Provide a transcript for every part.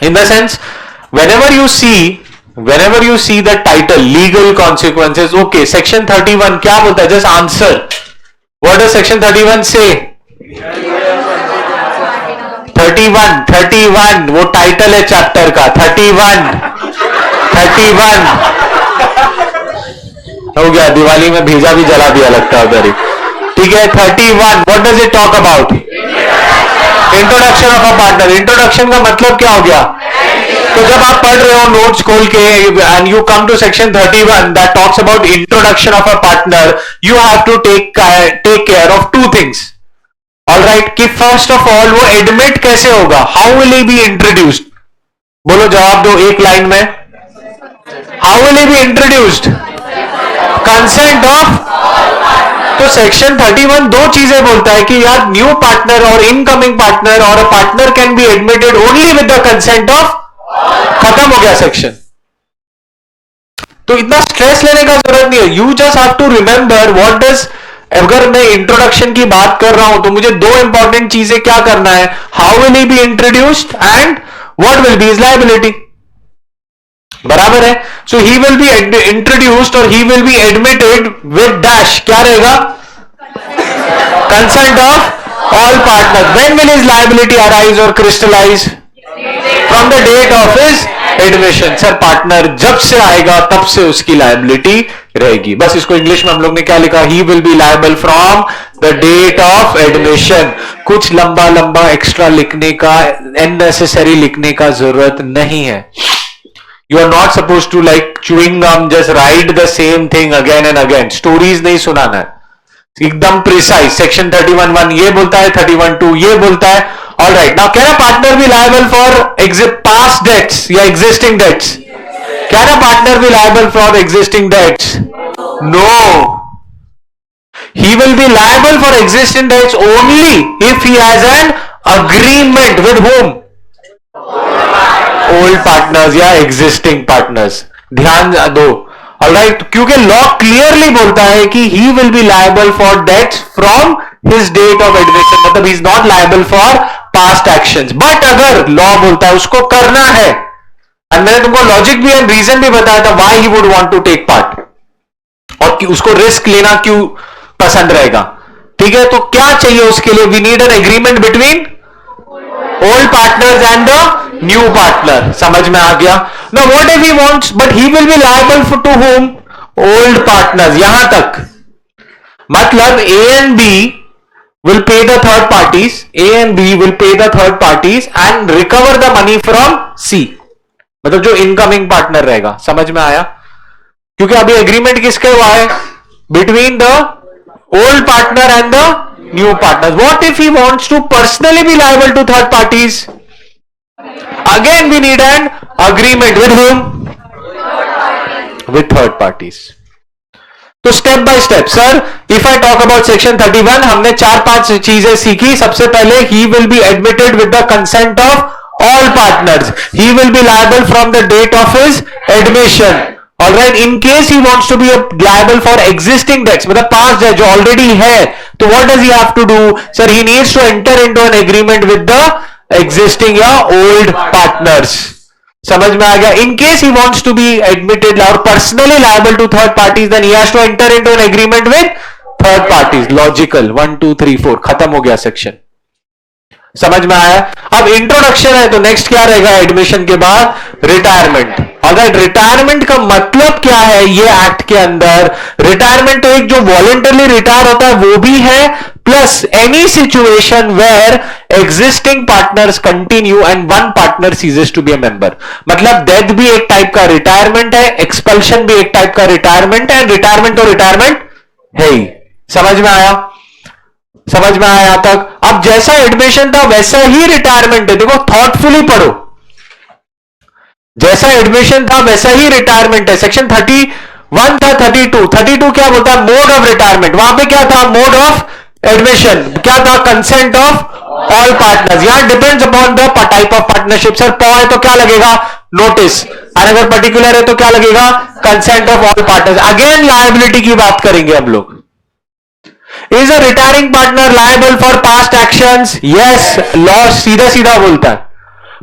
In the sense, whenever you see the title legal consequences, okay, section 31 क्या बोलता है? Just answer. What does section 31 say? 31 वो title है chapter का. 31 हो गया, दिवाली में भेजा भी जला दिया लगता है उधर ही. ठीक है. 31 what does it talk about? Introduction of a partner. Introduction का मतलब क्या हो गया? तो जब आप पढ़ रहे हो नोट्स खोल के and you come to section 31 that talks about introduction of a partner, you have to take care of two things. Alright, कि फर्स्ट ऑफ ऑल वो एडमिट कैसे होगा? How will he be introduced? बोलो, जवाब दो एक लाइन में. How will he be introduced? Consent of. तो सेक्शन 31 दो चीजें बोलता है कि यार न्यू पार्टनर और इनकमिंग पार्टनर और a partner can be admitted only with the consent of. खत्म हो गया सेक्शन. तो इतना स्ट्रेस लेने का जरूरत नहीं है. You just have to remember what does. अगर मैं इंट्रोडक्शन की बात कर रहा हूं तो मुझे दो इंपॉर्टेंट चीजें क्या करना है? How will he be introduced and what will be his liability. बराबर है. So he will be introduced और he will be admitted with dash. क्या रहेगा? Consent of all partner. When will his liability arise और crystallise? From the date of his admission. Sir partner जब से आएगा तब से उसकी लायबिलिटी रहेगी. बस इसको इंग्लिश में हम लोग ने क्या लिखा? He will be liable from the date of admission. कुछ लंबा लंबा एक्स्ट्रा लिखने का, अननेसेसरी लिखने का जरूरत नहीं है. You are not supposed to like chewing gum, just write the same thing again and again. Stories नहीं सुनाना है. एकदम precise. Section 31(1) ये बोलता है, 31(2) ये बोलता है. All right. Now, can a partner be liable for past debts या existing debts? Can a partner be liable for existing debts? No. He will be liable for existing debts only if he has an agreement with whom? Old partners या existing partners. ध्यान दो. Alright, क्योंकि law clearly बोलता है कि he will be liable for debts from his date of admission. मतलब he is not liable for past actions. But अगर law बोलता है उसको करना है, एंड मैंने तुमको लॉजिक भी एंड रीजन भी बताया था why he would want to take part, और कि उसको रिस्क लेना क्यों पसंद रहेगा. ठीक है. तो क्या चाहिए उसके लिए? We need an agreement between old partners and the new partner. समझ में आ गया ना? What if he wants, but he will be liable for to whom? Old partners. यहां तक मतलब A and B will pay the third parties. A and B will pay the third parties and recover the money from C. मतलब जो incoming partner रहेगा. समझ में आया? क्योंकि अभी एग्रीमेंट किसके हुआ है? Between the old partner and the new partner. What if he wants to personally be liable to third parties? Again we need an agreement with whom? With third parties. तो step by step. Sir if I talk about section 31, हमने 4-5 चीजें सीखी. सबसे पहले he will be admitted with the consent of all partners. He will be liable from the date of his admission. Alright. In case he wants to be liable for existing debts, मतलब past debt जो already है, तो what does he have to do? Sir he needs to enter into an agreement with the existing या old partners. समझ में आ गया? In case he wants to be admitted और personally liable to third parties, then he has to enter into an agreement with third parties. Logical. 1 2 3 4 खत्म हो गया section. समझ में आया? अब इंट्रोडक्शन है तो नेक्स्ट क्या रहेगा? एडमिशन के बाद रिटायरमेंट. ऑलराइट. रिटायरमेंट का मतलब क्या है ये एक्ट के अंदर? रिटायरमेंट तो एक जो वॉलंटरली रिटायर होता है वो भी है, plus any situation where existing partners continue and one partner ceases to be a member. मतलब डेथ भी एक टाइप का रिटायरमेंट है, एक्सपल्शन भी एक टाइप का रिटायरमेंट है, रिटायरमेंट तो रिटायरमेंट है ही. समझ में आया? समझ में आया यहां तक? अब जैसा एडमिशन था वैसा ही रिटायरमेंट है. देखो थॉटफुली पढ़ो. जैसा एडमिशन था वैसा ही रिटायरमेंट है. सेक्शन 31 था. 32 क्या बोलता है? Mode of retirement. वहां पे क्या था? Mode of admission. क्या था? Consent of all partners. यहां depends upon the type of partnership. Sir पॉ है तो क्या लगेगा? नोटिस. और अगर पर्टिकुलर है तो क्या लगेगा? Consent of all partners. Again liability की बात करेंगे हम लोग. Is a retiring partner liable for past actions? Yes. Law सीधा सीधा बोलता है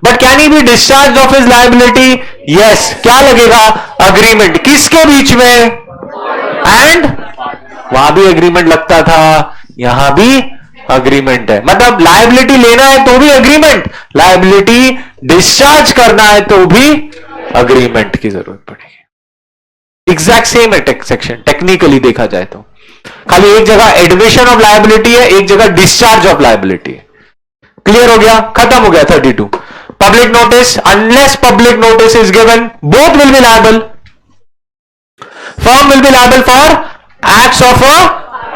but can he be discharge of his liability? Yes. क्या लगेगा? अग्रीमेंट. किसके बीच में? एंड वहां भी अग्रीमेंट लगता था, यहां भी अग्रीमेंट है. मतलब लायबिलिटी लेना है तो भी अग्रीमेंट, लायबिलिटी डिस्चार्ज करना है तो भी अग्रीमेंट की जरूरत पड़ेगी. एग्जैक्ट सेम है सेक्शन टेक्निकली देखा जाए तो. खाली एक जगह एडमिशन ऑफ लायबिलिटी है, एक जगह डिस्चार्ज ऑफ लायबिलिटी है. क्लियर हो गया? खत्म हो गया 32. Public notice. Unless public notice is given, both will be liable. Firm will be liable for acts of a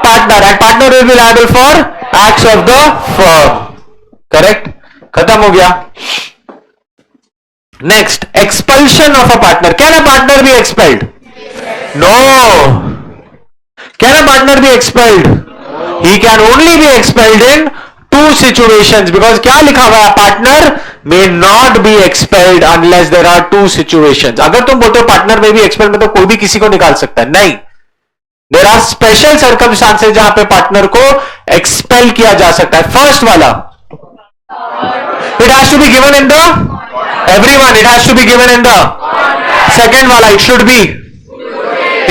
partner and partner will be liable for acts of the firm. Correct? खत्म हो गया. Next, expulsion of a partner. Can a partner be expelled? No. Can a partner be expelled? He can only be expelled in two situations, because क्या लिखा हुआ है? Partner may not be expelled unless there are two situations. अगर तुम बोलते हो partner में भी एक्सपेल, मतलब कोई भी किसी को निकाल सकता है, नहीं. देयर आर स्पेशल सर्कमस्टांसेस जहां पे पार्टनर को एक्सपेल किया जा सकता है. फर्स्ट वाला, it has to be given in the everyone, it has to be given in the. Second वाला, it should be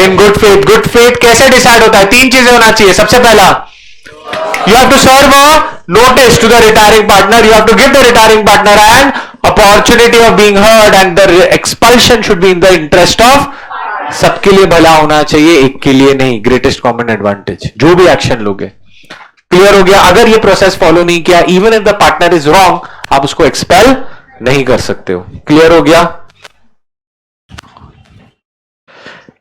in good faith. Good faith कैसे डिसाइड होता है? तीन चीजें होना चाहिए. सबसे पहला, you have to serve a notice to the retiring partner, you have to give the retiring partner an opportunity of being heard, and the expulsion should be in the interest of. सबके लिए भला होना चाहिए, एक के लिए नहीं. Greatest common advantage. जो भी एक्शन लोगे. क्लियर हो गया? अगर ये प्रोसेस फॉलो नहीं किया, even if the partner is wrong, आप उसको एक्सपेल नहीं कर सकते हो. क्लियर हो गया?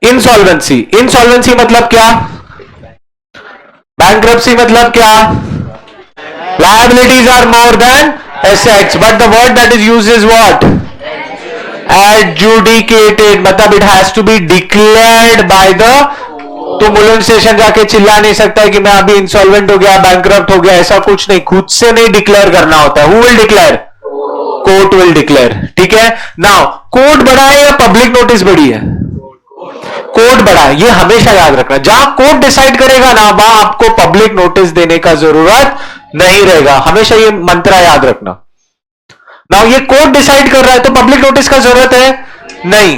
इंसॉल्वेंसी. इंसॉल्वेंसी मतलब क्या? बैंक्रप्सी मतलब क्या? Liabilities are more than assets, but the word that is used is what? Adjudicated. मतलब it has to be declared by the. तो मुलन स्टेशन जाके चिल्ला नहीं सकता है कि मैं अभी इंसॉल्वेंट हो गया, बैंक्रप्ट हो गया. ऐसा कुछ नहीं, खुद से नहीं डिक्लेयर करना होता है. Who will declare? Court will declare. ठीक है. नाउ कोर्ट बड़ा है या पब्लिक नोटिस बड़ी है? कोर्ट बड़ा है. ये हमेशा याद रखना. जहां कोर्ट डिसाइड करेगा ना, वहां आपको पब्लिक नोटिस देने का जरूरत नहीं रहेगा. हमेशा ये मंत्र याद रखना. नाउ ये कोर्ट डिसाइड कर रहा है तो पब्लिक नोटिस का जरूरत है नहीं.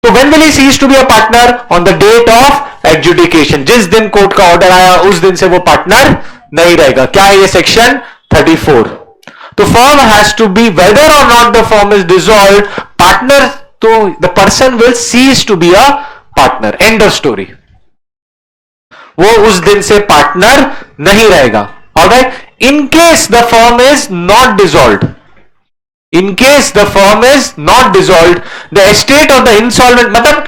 तो when will he cease to be a partner? On the date of adjudication. जिस दिन कोर्ट का ऑर्डर आया उस दिन से वो पार्टनर नहीं रहेगा. क्या है ये? सेक्शन 34. तो firm has to be, whether or not the firm is dissolved, partner, तो the person will cease to be a partner. End of story. वो उस दिन से पार्टनर नहीं रहेगा. Alright. In case the firm is not dissolved, in case the firm is not dissolved, the estate of the insolvent, मतलब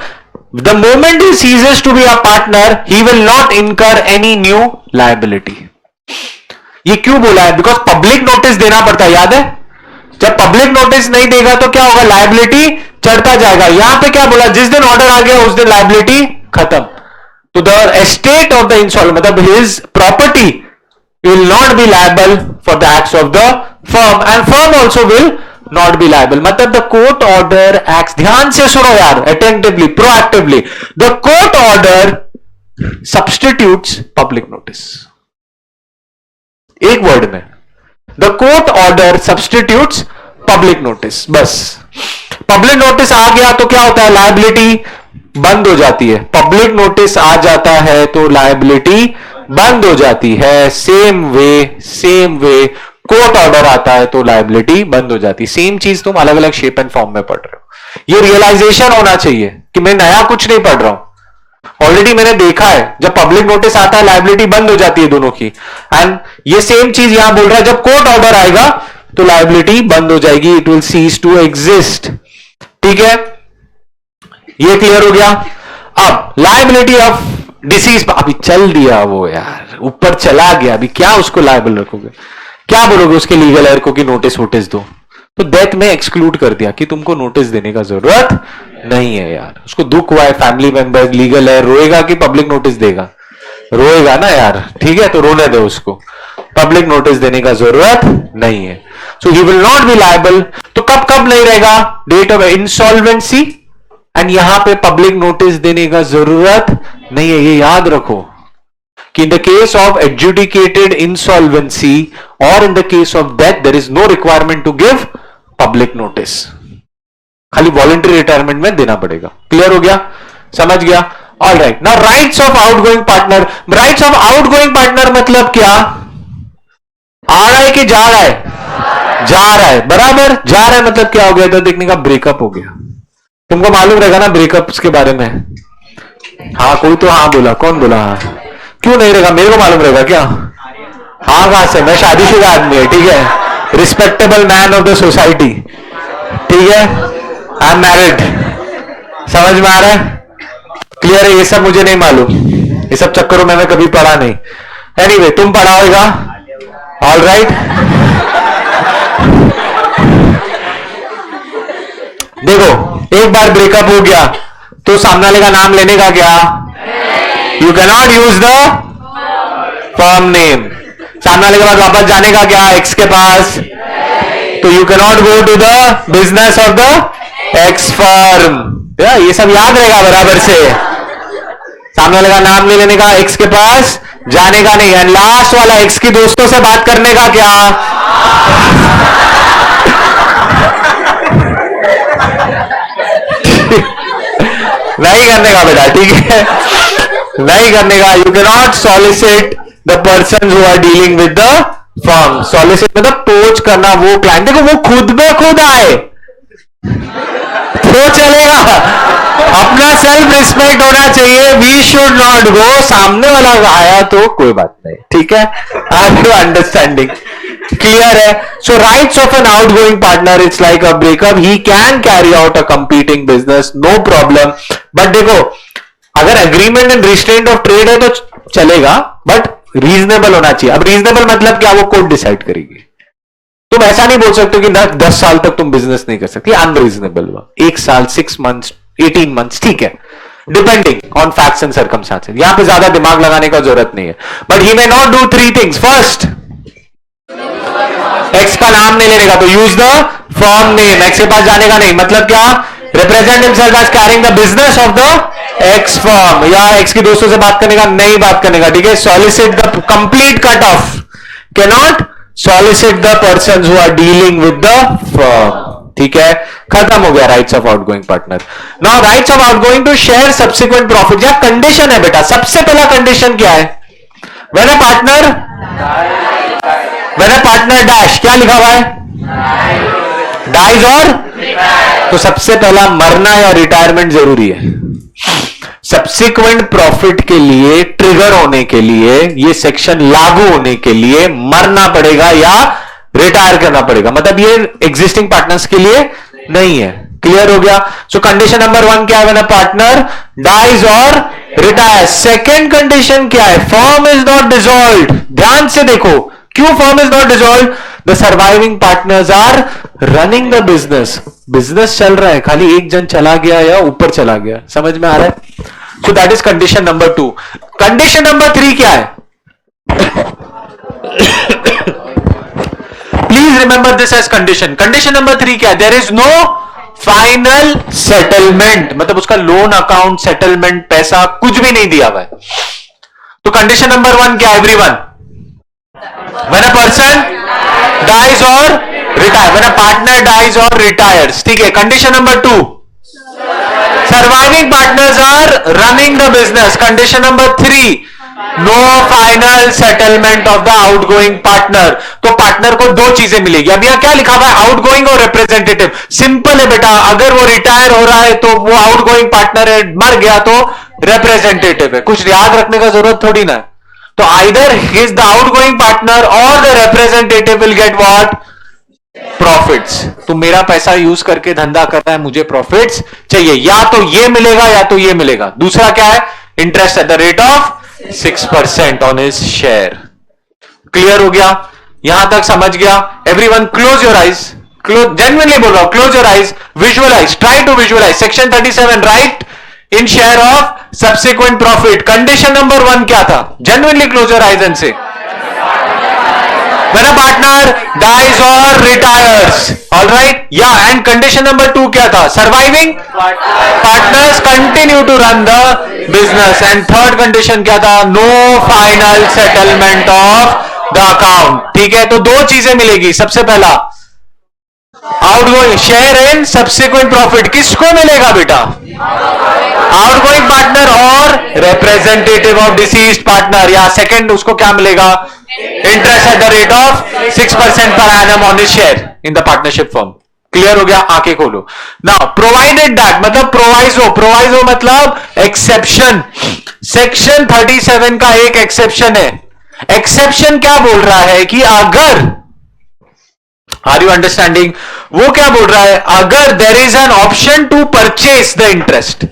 the moment he ceases to be a partner, he will not incur any new liability. ये क्यों बोला है? Because public notice देना पड़ता है. याद है? जब पब्लिक नोटिस नहीं देगा तो क्या होगा? लायबिलिटी चढ़ता जाएगा. यहां पे क्या बोला? जिस दिन ऑर्डर आ गया उस दिन लायबिलिटी खत्म. तो the estate of the insolvent, मतलब his property, will not be liable for the acts of the firm, and firm also will not be liable. मतलब the court order acts, ध्यान से सुनो यार, attentively, proactively. The court order substitutes public notice. एक word में, the court order substitutes public notice. बस. Public notice आ गया तो क्या होता है? लायबिलिटी बंद हो जाती है. पब्लिक नोटिस आ जाता है तो लायबिलिटी बंद हो जाती है. सेम वे कोर्ट ऑर्डर आता है तो लायबिलिटी बंद हो जाती है. सेम चीज तुम अलग अलग शेप एंड फॉर्म में पढ़ रहे हो. ये रियलाइजेशन होना चाहिए कि मैं नया कुछ नहीं पढ़ रहा हूं. ऑलरेडी मैंने देखा है, जब पब्लिक नोटिस आता है लायबिलिटी बंद हो जाती है दोनों की. एंड ये सेम चीज यहां बोल रहा है, जब कोर्ट ऑर्डर आएगा तो लायबिलिटी बंद हो जाएगी. It will cease to exist. ठीक है? ये क्लियर हो गया? अब लायबिलिटी ऑफ डिसीज, अभी चल दिया वो यार, ऊपर चला गया. अभी क्या उसको लायबल रखोगे? क्या बोलोगे उसके लीगल एयर को कि नोटिस वोटिस दो? तो डेथ में एक्सक्लूड कर दिया कि तुमको नोटिस देने का जरूरत नहीं है यार. उसको दुख हुआ है, फैमिली मेंबर, लीगल एयर, रोएगा कि पब्लिक नोटिस देगा? रोएगा ना यार. ठीक है, तो रोने दो उसको. पब्लिक नोटिस देने का जरूरत नहीं है. So he will not be liable. तो कब कब नहीं रहेगा? डेट ऑफ इंसॉल्वेंसी, एंड यहां पे पब्लिक नोटिस देने का जरूरत नहीं है. ये याद रखो कि in the case of adjudicated insolvency or in the case of death there is no requirement to give public notice, खाली वॉलंटरी रिटायरमेंट में देना पड़ेगा. क्लियर हो गया, समझ गया? All right. Now rights of outgoing partner. Rights of outgoing partner मतलब क्या? आ रहा है कि जा रहा है? जा रहा है. बराबर. जा रहा है मतलब क्या हो गया? तो देखने का ब्रेकअप हो गया. तुमको मालूम रहेगा ना ब्रेकअप्स के बारे में? हाँ, कोई तो हाँ बोला. कौन बोला हाँ? क्यों नहीं रहेगा? मेरे को मालूम रहेगा क्या? हाँ, कहां से? मैं शादीशुदा आदमी है, ठीक है, respectable man of the society, ठीक है, आई एम मैरिड. समझ में आ रहा है? क्लियर है? ये सब मुझे नहीं मालूम, ये सब चक्करों में मैं कभी पढ़ा नहीं. एनीवे, तुम पढ़ा होगा. All right. देखो, एक बार ब्रेकअप हो गया तो सामने वाले का नाम लेने का क्या? You can not use the firm name. सामने वाले के बाद वापस जाने का क्या? एक्स के पास. तो you can not go to the business of the ex firm. ये सब याद रहेगा बराबर से. सामने वाले का नाम नहीं लेने का, एक्स के पास जाने का नहीं. एंड लास्ट वाला, एक्स की दोस्तों से बात करने का क्या? नहीं करने का बेटा, ठीक है, नहीं करने का. You can not solicit the person who are dealing with the firm. Solicit मतलब पोच करना वो क्लाइंट. देखो, वो खुद में खुद आए तो चलेगा. अपना सेल्फ रिस्पेक्ट होना चाहिए. We should not go. सामने वाला आया तो कोई बात नहीं, ठीक है. Are you understanding? क्लियर है? So rights of an outgoing partner, it's like a breakup. He can carry out a competing business, no problem. But देखो, अगर agreement and restraint of trade है तो चलेगा, बट रीजनेबल होना चाहिए. अब reasonable मतलब क्या? वो कोर्ट डिसाइड करेगी. तुम ऐसा नहीं बोल सकते कि 10 साल तक तुम बिजनेस नहीं कर सकते. अनरीजनेबल हुआ. 1 साल, 6 मंथ्स, 18 मंथ्स, ठीक है, depending on facts and circumstances. यहां पे ज्यादा दिमाग लगाने का जरूरत नहीं है. But he may not do 3 things. First, ex का नाम नहीं लेने का, तो use the firm name. Ex के पास जाने का नहीं, मतलब क्या? Represent himself as carrying the business of the ex firm. या एक्स की दोस्तों से बात करने का नहीं, बात करने का, ठीक है. Solicit the complete cut off. Can not solicit the person who are dealing with the firm. ठीक है, खत्म हो गया rights of outgoing partner. Now rights of outgoing to share subsequent profit. या कंडीशन है बेटा. सबसे पहला कंडीशन क्या है? व्हेन अ पार्टनर डैश, क्या लिखा हुआ है? डाइज और. तो सबसे पहला मरना या रिटायरमेंट जरूरी है. सब्सिक्वेंट प्रॉफिट के लिए, ट्रिगर होने के लिए, ये सेक्शन लागू होने के लिए मरना पड़ेगा या रिटायर करना पड़ेगा. मतलब ये एग्जिस्टिंग पार्टनर्स के लिए नहीं है. क्लियर हो गया? सो कंडीशन नंबर 1 क्या है? व्हेन अ पार्टनर डाइज और रिटायर. सेकेंड कंडीशन क्या है? Firm is not dissolved. ध्यान से देखो, क्यों firm is not dissolved? The surviving partners are running the business. Business चल रहा है, खाली एक जन चला गया या ऊपर चला गया. समझ में आ रहा है? So that is condition number 2. Condition number 3 क्या है? Please remember this as condition. Condition number 3 क्या है? There is no final settlement. मतलब उसका लोन अकाउंट, सेटलमेंट, पैसा कुछ भी नहीं दिया हुआ है. तो कंडीशन नंबर 1 क्या है? Everyone, when a person dies और retire, when a partner dies or retires. ठीक है. Condition number 2, surviving partners are running the business. Condition number 3, no final settlement of the outgoing partner. तो partner को 2 चीजें मिलेगी. अब यहां क्या लिखा हुआ है? आउटगोइंग और रिप्रेजेंटेटिव. सिंपल है बेटा. अगर वो रिटायर हो रहा है तो वो आउटगोइंग पार्टनर है, मर गया तो रिप्रेजेंटेटिव है. कुछ याद रखने का जरूरत थोड़ी ना. तो either his the outgoing partner or the representative will get what? Profits. तो मेरा पैसा यूज करके धंधा कर रहा है, मुझे प्रॉफिट्स चाहिए. या तो ये मिलेगा या तो ये मिलेगा. दूसरा क्या है? Interest at the rate of 6% on his share. Clear हो गया? यहां तक समझ गया? Everyone close your eyes. Close, genuinely बोल रहा हूं. Close your eyes, visualise, try to visualise. Section 37, right in share of subsequent profit. Condition number 1 क्या था? Genuinely close your eyes and say. when a partner dies or retires. All right, yeah. And condition number 2 क्या था? Surviving partners continue to run the business. And third condition क्या था? No final settlement of the account. ठीक है, तो 2 चीजें मिलेगी. सबसे पहला outgoing share in subsequent profit किसको मिलेगा बेटा? आउटगोइंग पार्टनर और रिप्रेजेंटेटिव ऑफ डिसीज्ड पार्टनर. या सेकंड उसको क्या मिलेगा? Interest at the rate of 6% per annum on his share in the partnership firm. Clear हो गया? आंखें खोलो. नाउ प्रोवाइडेड दैट मतलब प्रोवाइजो मतलब एक्सेप्शन. सेक्शन 37 का एक एक्सेप्शन है. एक्सेप्शन क्या बोल रहा है कि अगर, आर यू अंडरस्टैंडिंग? वो क्या बोल रहा है? अगर there is an option to purchase the interest.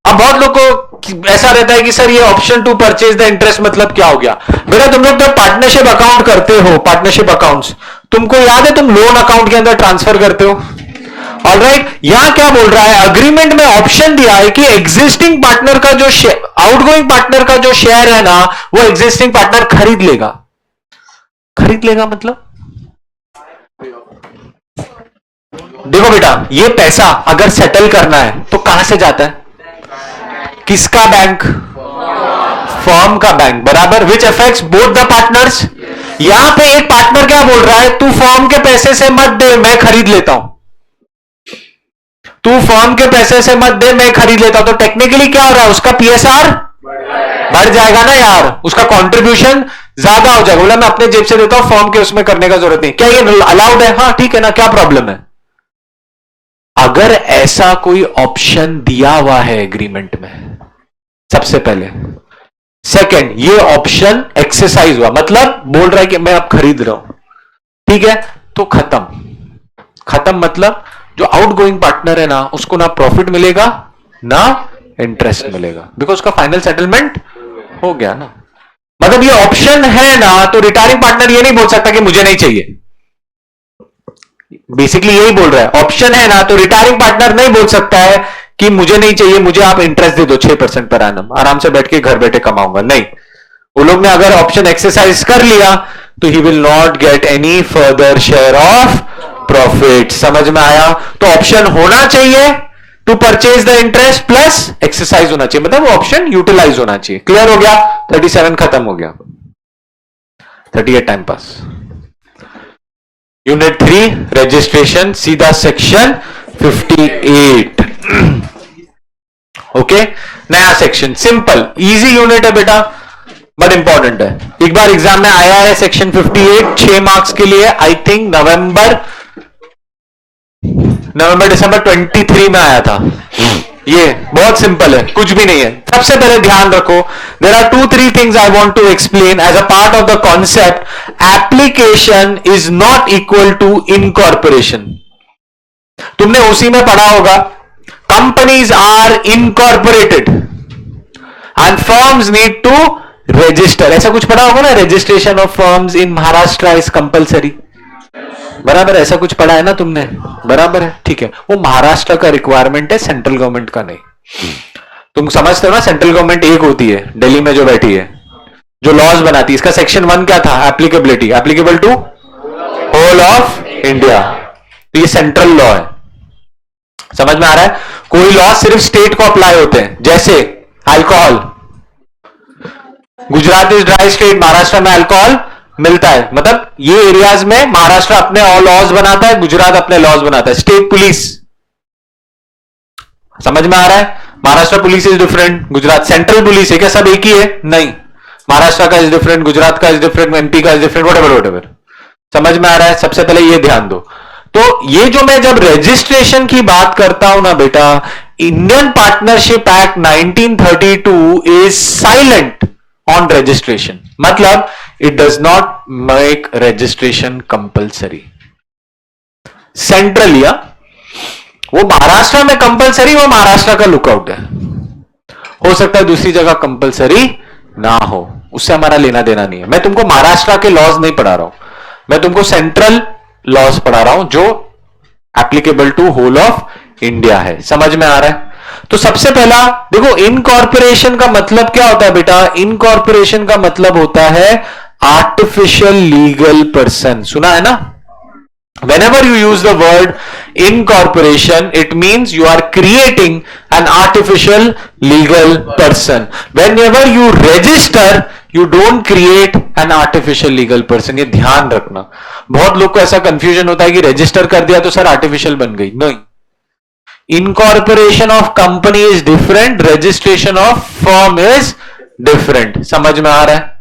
अब बहुत लोग को ऐसा रहता है कि सर ये option to purchase the interest मतलब क्या हो गया? बेटा तुम लोग जब पार्टनरशिप अकाउंट करते हो, पार्टनरशिप अकाउंट्स, तुमको याद है तुम लोन अकाउंट के अंदर ट्रांसफर करते हो. ऑलराइट, यहां क्या बोल रहा है? अग्रीमेंट में ऑप्शन दिया है कि एग्जिस्टिंग पार्टनर का जो आउटगोइंग पार्टनर का जो शेयर है ना, वो एग्जिस्टिंग पार्टनर खरीद लेगा. खरीद लेगा मतलब देखो बेटा, ये पैसा अगर सेटल करना है तो कहां से जाता है? किसका बैंक? फर्म का बैंक. बराबर. Which affects both the partners. यहां पे एक पार्टनर क्या बोल रहा है? तू फर्म के पैसे से मत दे, मैं खरीद लेता हूं. तू फर्म के पैसे से मत दे, मैं खरीद लेता हूं. तो टेक्निकली क्या हो रहा है? उसका पीएसआर बढ़ जाएगा ना यार, उसका कंट्रीब्यूशन ज्यादा हो जाएगा. बोला मैं अपने जेब से देता हूं, फर्म के उसमें करने का जरूरत नहीं. क्या ये अलाउड है? हाँ ठीक है ना, क्या प्रॉब्लम है? अगर ऐसा कोई ऑप्शन दिया हुआ है एग्रीमेंट में, सबसे पहले. सेकंड, ये ऑप्शन एक्सरसाइज हुआ, मतलब बोल रहा है कि मैं अब खरीद रहा हूं, ठीक है, तो खत्म मतलब जो आउटगोइंग पार्टनर है ना, उसको ना प्रॉफिट मिलेगा ना इंटरेस्ट मिलेगा, बिकॉज उसका फाइनल सेटलमेंट हो गया ना. मतलब ये ऑप्शन है ना, तो रिटायरिंग पार्टनर ये नहीं बोल सकता कि मुझे नहीं चाहिए. बेसिकली यही बोल रहा है, ऑप्शन है ना, तो रिटायरिंग पार्टनर नहीं बोल सकता है कि मुझे नहीं चाहिए, मुझे आप इंटरेस्ट दे दो 6% पर एनम, आराम से बैठ के घर बैठे कमाऊंगा. नहीं, वो लोग ने अगर ऑप्शन एक्सरसाइज कर लिया तो he will not get any further share of profit. समझ में आया? तो ऑप्शन होना चाहिए to purchase the interest plus exercise होना चाहिए, मतलब वो ऑप्शन यूटिलाइज होना चाहिए. क्लियर हो गया? 37 खत्म हो गया. 38 टाइम पास. यूनिट 3 रजिस्ट्रेशन, सीधा सेक्शन 58. ओके, नया सेक्शन, सिंपल इजी यूनिट है बेटा, बट इंपॉर्टेंट है. एक बार एग्जाम में आया है सेक्शन 58 6 मार्क्स के लिए. आई थिंक नवंबर दिसंबर 23 में आया था. ये बहुत सिंपल है, कुछ भी नहीं है. सबसे पहले ध्यान रखो, there are 2-3 things I want to explain as a part of the concept. Application is not equal to incorporation. तुमने उसी में पढ़ा होगा, companies are incorporated and firms need to register. ऐसा कुछ पढ़ा होगा ना, registration of firms in Maharashtra is compulsory. बराबर, ऐसा कुछ पढ़ा है ना तुमने? बराबर है, ठीक है. वो महाराष्ट्र का रिक्वायरमेंट है, सेंट्रल गवर्नमेंट का नहीं. तुम समझते हो ना, सेंट्रल गवर्नमेंट एक होती है दिल्ली में जो बैठी है, जो लॉज बनाती है. इसका सेक्शन 1 क्या था? Applicability, applicable to whole of India. तो ये सेंट्रल लॉ है. समझ में आ रहा है? कोई लॉ सिर्फ स्टेट को अप्लाई होते हैं, जैसे alcohol. Gujarat is dry state, Maharashtra में अल्कोहल मिलता है. मतलब ये एरियाज में महाराष्ट्र अपने लॉज बनाता है, गुजरात अपने लॉज बनाता है. स्टेट पुलिस, समझ में आ रहा है? Maharashtra police is different, Gujarat. Central police है क्या? सब एक ही है? नहीं, महाराष्ट्र का इज डिफरेंट, गुजरात का इज डिफरेंट, एमपी का इज डिफरेंट, व्हाटएवर. समझ में आ रहा है? सबसे पहले ये ध्यान दो. तो ये जो मैं जब रजिस्ट्रेशन की बात करता हूं ना बेटा, Indian partnership act 1932 is silent on registration. मतलब it does not make registration compulsory. Central या वो महाराष्ट्र में कंपलसरी, वो महाराष्ट्र का लुकआउट है. हो सकता है दूसरी जगह कंपलसरी ना हो, उससे हमारा लेना देना नहीं है. मैं तुमको महाराष्ट्र के लॉज नहीं पढ़ा रहा हूं, मैं तुमको सेंट्रल लॉज पढ़ा रहा हूं जो applicable to whole of India है. समझ में आ रहा है? तो सबसे पहला देखो, इनकॉर्पोरेशन का मतलब क्या होता है बेटा? इनकॉर्पोरेशन का मतलब होता है आर्टिफिशियल लीगल पर्सन, सुना है ना? Whenever you use the word incorporation, it means you are creating an artificial legal person. Whenever you register, you don't create an artificial legal person. ये ध्यान रखना. बहुत लोग को ऐसा कंफ्यूजन होता है कि रजिस्टर कर दिया तो सर आर्टिफिशियल बन गई. नहीं. Incorporation of company is different. Registration of firm is different. समझ में आ रहा है?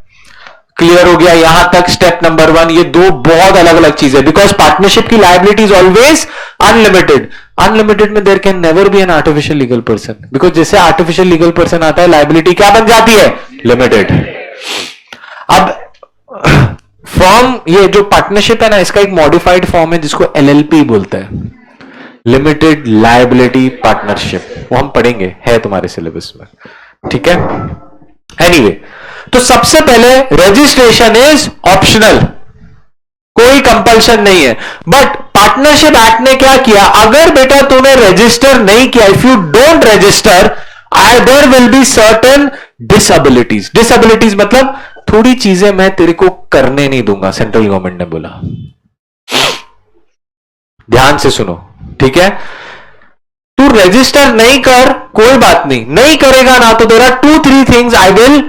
क्लियर हो गया यहां तक स्टेप नंबर 1. ये दो बहुत अलग अलग चीज है. बिकॉज पार्टनरशिप की liability is always unlimited. Unlimited में there can never be an artificial legal person. Because जैसे आर्टिफिशियल लीगल पर्सन आता है, लायबिलिटी क्या बन जाती है? लिमिटेड. अब फॉर्म, ये जो पार्टनरशिप है ना, इसका एक मॉडिफाइड फॉर्म है जिसको एलएलपी बोलते हैं, लिमिटेड लायबिलिटी पार्टनरशिप. वो हम पढ़ेंगे, है तुम्हारे सिलेबस में. ठीक है. एनीवे, तो सबसे पहले रजिस्ट्रेशन इज ऑप्शनल, कोई कंपल्शन नहीं है. बट पार्टनरशिप एक्ट ने क्या किया? अगर बेटा तूने रजिस्टर नहीं किया, if you don't register, there will be certain disabilities. Disabilities मतलब थोड़ी चीजें मैं तेरे को करने नहीं दूंगा, सेंट्रल गवर्नमेंट ने बोला. ध्यान से सुनो, ठीक है? तू रजिस्टर नहीं कर, कोई बात नहीं, नहीं करेगा ना तो there are 2-3 things I will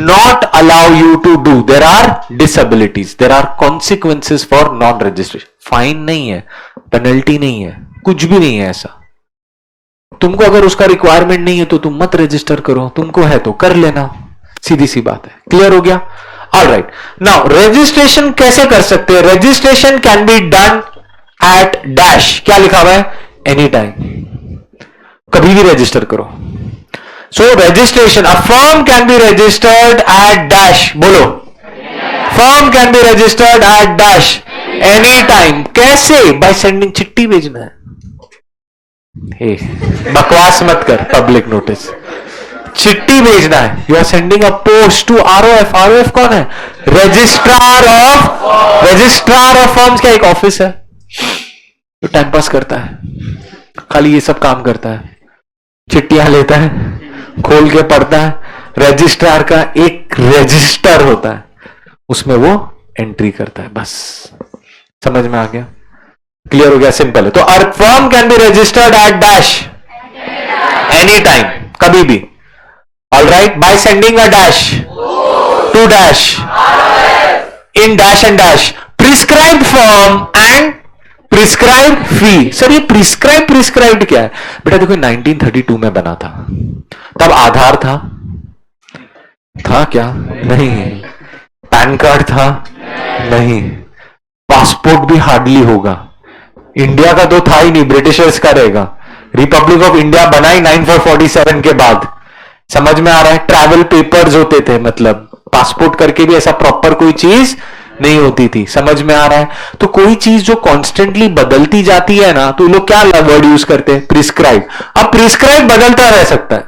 not allow you to do. There are disabilities, there are consequences for non registration. Fine नहीं है, पेनल्टी नहीं है, कुछ भी नहीं है ऐसा. तुमको अगर उसका रिक्वायरमेंट नहीं है तो तुम मत रजिस्टर करो, तुमको है तो कर लेना, सीधी सी बात है. क्लियर हो गया? ऑलराइट. नाउ रजिस्ट्रेशन कैसे कर सकते हैं? Registration can be done at dash. क्या लिखा हुआ है? एनी टाइम, कभी भी रजिस्टर करो. So registration, a firm can be registered at dash. बोलो. Firm can be registered at dash any time. कैसे? By sending चिट्ठी भेजना है. हे, बकवास मत कर. पब्लिक नोटिस, चिट्ठी भेजना है. You are sending a post to ROF. ROF कौन है? Registrar of firms. क्या एक ऑफिस है जो टाइम पास करता है, खाली ये सब काम करता है, चिट्ठियां लेता है, खोल के पढ़ता है. रजिस्ट्रार का एक रजिस्टर होता है, उसमें वो एंट्री करता है. बस समझ में आ गया? क्लियर हो गया? सिंपल है. तो a firm can be registered at dash any time, कभी भी. Alright. By sending a dash to dash in dash and dash, prescribed form and prescribed fee. Sir ये प्रिस्क्राइब्ड क्या है? बेटा देखो 1932 में बना था, तब आधार था क्या? नहीं. पैन कार्ड था? नहीं. पासपोर्ट भी हार्डली होगा. इंडिया का तो था ही नहीं, ब्रिटिशर्स का रहेगा. रिपब्लिक ऑफ इंडिया बनाई 9447 के बाद. समझ में आ रहा है? ट्रैवल पेपर्स होते थे, मतलब पासपोर्ट करके भी ऐसा प्रॉपर कोई चीज नहीं होती थी. समझ में आ रहा है? तो कोई चीज जो कॉन्स्टेंटली बदलती जाती है ना, तो लोग क्या वर्ड यूज करते हैं? प्रिस्क्राइब. अब प्रिस्क्राइब बदलता रह सकता है.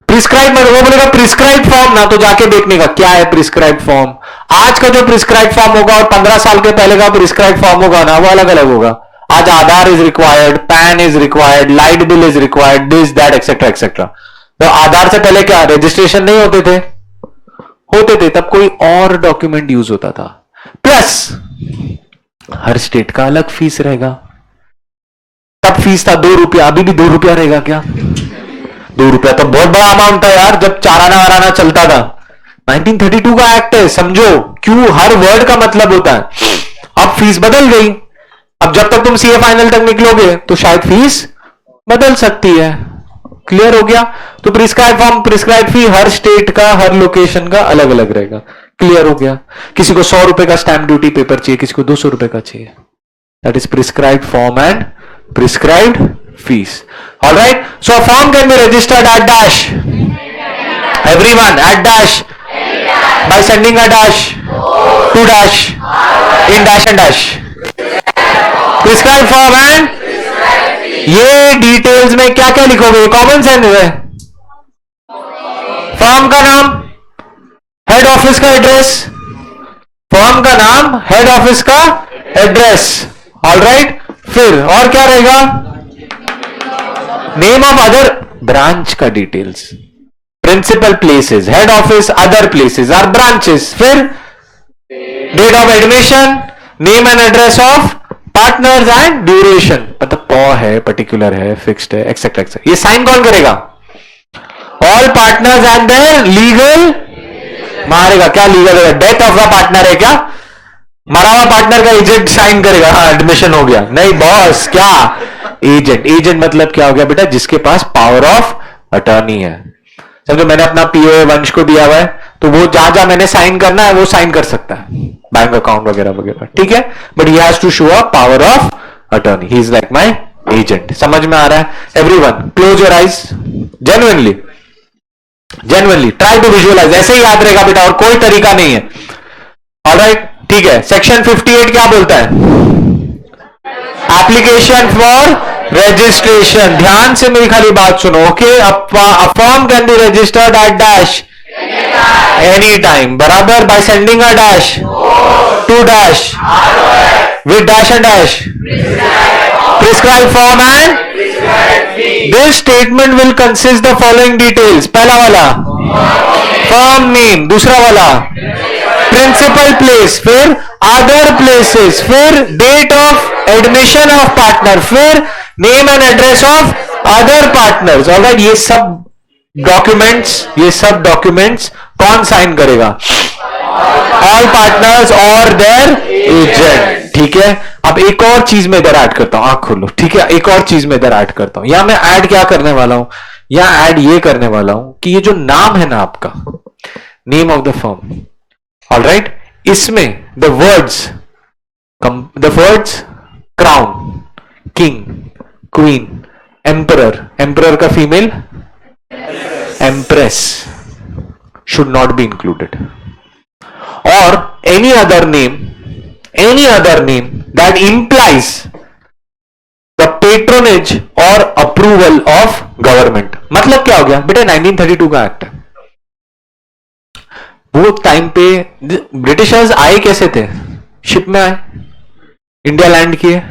प्रिस्क्राइब वो बोलेगा प्रिस्क्राइब फॉर्म ना, तो जाके देखने का क्या है प्रिस्क्राइब फॉर्म. आज का जो प्रिस्क्राइब फॉर्म होगा और 15 साल के पहले का प्रिस्क्राइब फॉर्म होगा ना, वो अलग अलग होगा. आज Aadhaar is required, PAN is required, light bill is required, this that etcetera etcetera. तो आधार से पहले क्या रजिस्ट्रेशन नहीं होते थे? होते थे. तब कोई और डॉक्यूमेंट यूज होता था. प्लस हर स्टेट का अलग फीस रहेगा. तब फीस था 2 रुपया, अभी भी 2 रुपया रहेगा क्या? 2 रुपया तो बहुत बड़ा अमाउंट था यार, जब चाराना वाराना चलता था. 1932 का एक्ट है, समझो क्यों हर वर्ड का मतलब होता है. अब फीस बदल गई. अब जब तक तुम सीए फाइनल तक निकलोगे तो शायद फीस बदल सकती है. क्लियर हो गया? तो प्रिस्क्राइब फॉर्म, प्रिस्क्राइब फी हर स्टेट का, हर लोकेशन का अलग अलग रहेगा. क्लियर हो गया? किसी को 100 रुपए का स्टैंप ड्यूटी पेपर चाहिए, किसी को 200 रुपए का चाहिए. That is prescribed form and prescribed fees. Alright. So a form can be registered at dash, everyone at dash, by sending a dash to dash in dash and dash. Prescribe form and, ये details में क्या क्या लिखोगे? Common sense है. Firm का नाम, head office का address. Firm का नाम, हेड ऑफिस का एड्रेस. ऑलराइट. फिर और क्या रहेगा? नेम ऑफ अदर ब्रांच का details. Principal places, head office, other places are branches. फिर date of admission, name and address of partners and duration, मतलब पॉ है, पर्टिकुलर है, फिक्स्ड है, एक्सेट्रा एक्सेट्रा। ये साइन कौन करेगा? All partners and their legal, मारेगा क्या लीगल है? डेथ ऑफ द पार्टनर है क्या? मरा हुआ पार्टनर का एजेंट साइन करेगा, हाँ एडमिशन हो गया। नहीं बॉस, क्या एजेंट? एजेंट मतलब क्या हो गया बेटा? जिसके पास पावर ऑफ अटॉर्नी है। समझो मैंने अपना पीओ वंश को दिया हुआ है, तो वो जहां जहां मैंने साइन करना है वो साइन कर सकता है, बैंक अकाउंट वगैरह वगैरह, ठीक है। But he has to show a power of attorney, he is like my agent. समझ में आ रहा है? Everyone close your eyes, genuinely genuinely try to visualise, ऐसे ही याद रहेगा बेटा, और कोई तरीका नहीं है। ऑलराइट, ठीक है। सेक्शन 58 क्या बोलता है? Application for registration. ध्यान से मेरी खाली बात सुनो, okay. A form can be registered at dash any time, बराबर, by sending a dash to dash with dash and dash prescribe form and this statement will consist the following details. पहला वाला firm name, दूसरा वाला principal place, फिर other places, फिर date of admission of partner, फिर name and address of other partners. Alright, ये सब documents कौन साइन करेगा? ऑल पार्टनर्स और देयर एजेंट, ठीक है। अब एक और चीज में इधर ऐड करता हूं, आंख खोलो, ठीक है। एक और चीज में इधर ऐड करता हूं, या मैं ऐड क्या करने वाला हूं, या ऐड ये करने वाला हूं कि ये जो नाम है ना आपका, name of the firm, alright, इसमें the words crown, king, queen, emperor, emperor का female empress should not be included, or any other name that implies the patronage or approval of government। मतलब क्या हो गया बेटा? 1932 का एक्ट है। वो टाइम पे ब्रिटिशर्स आए कैसे थे? शिप में आए, इंडिया लैंड किए,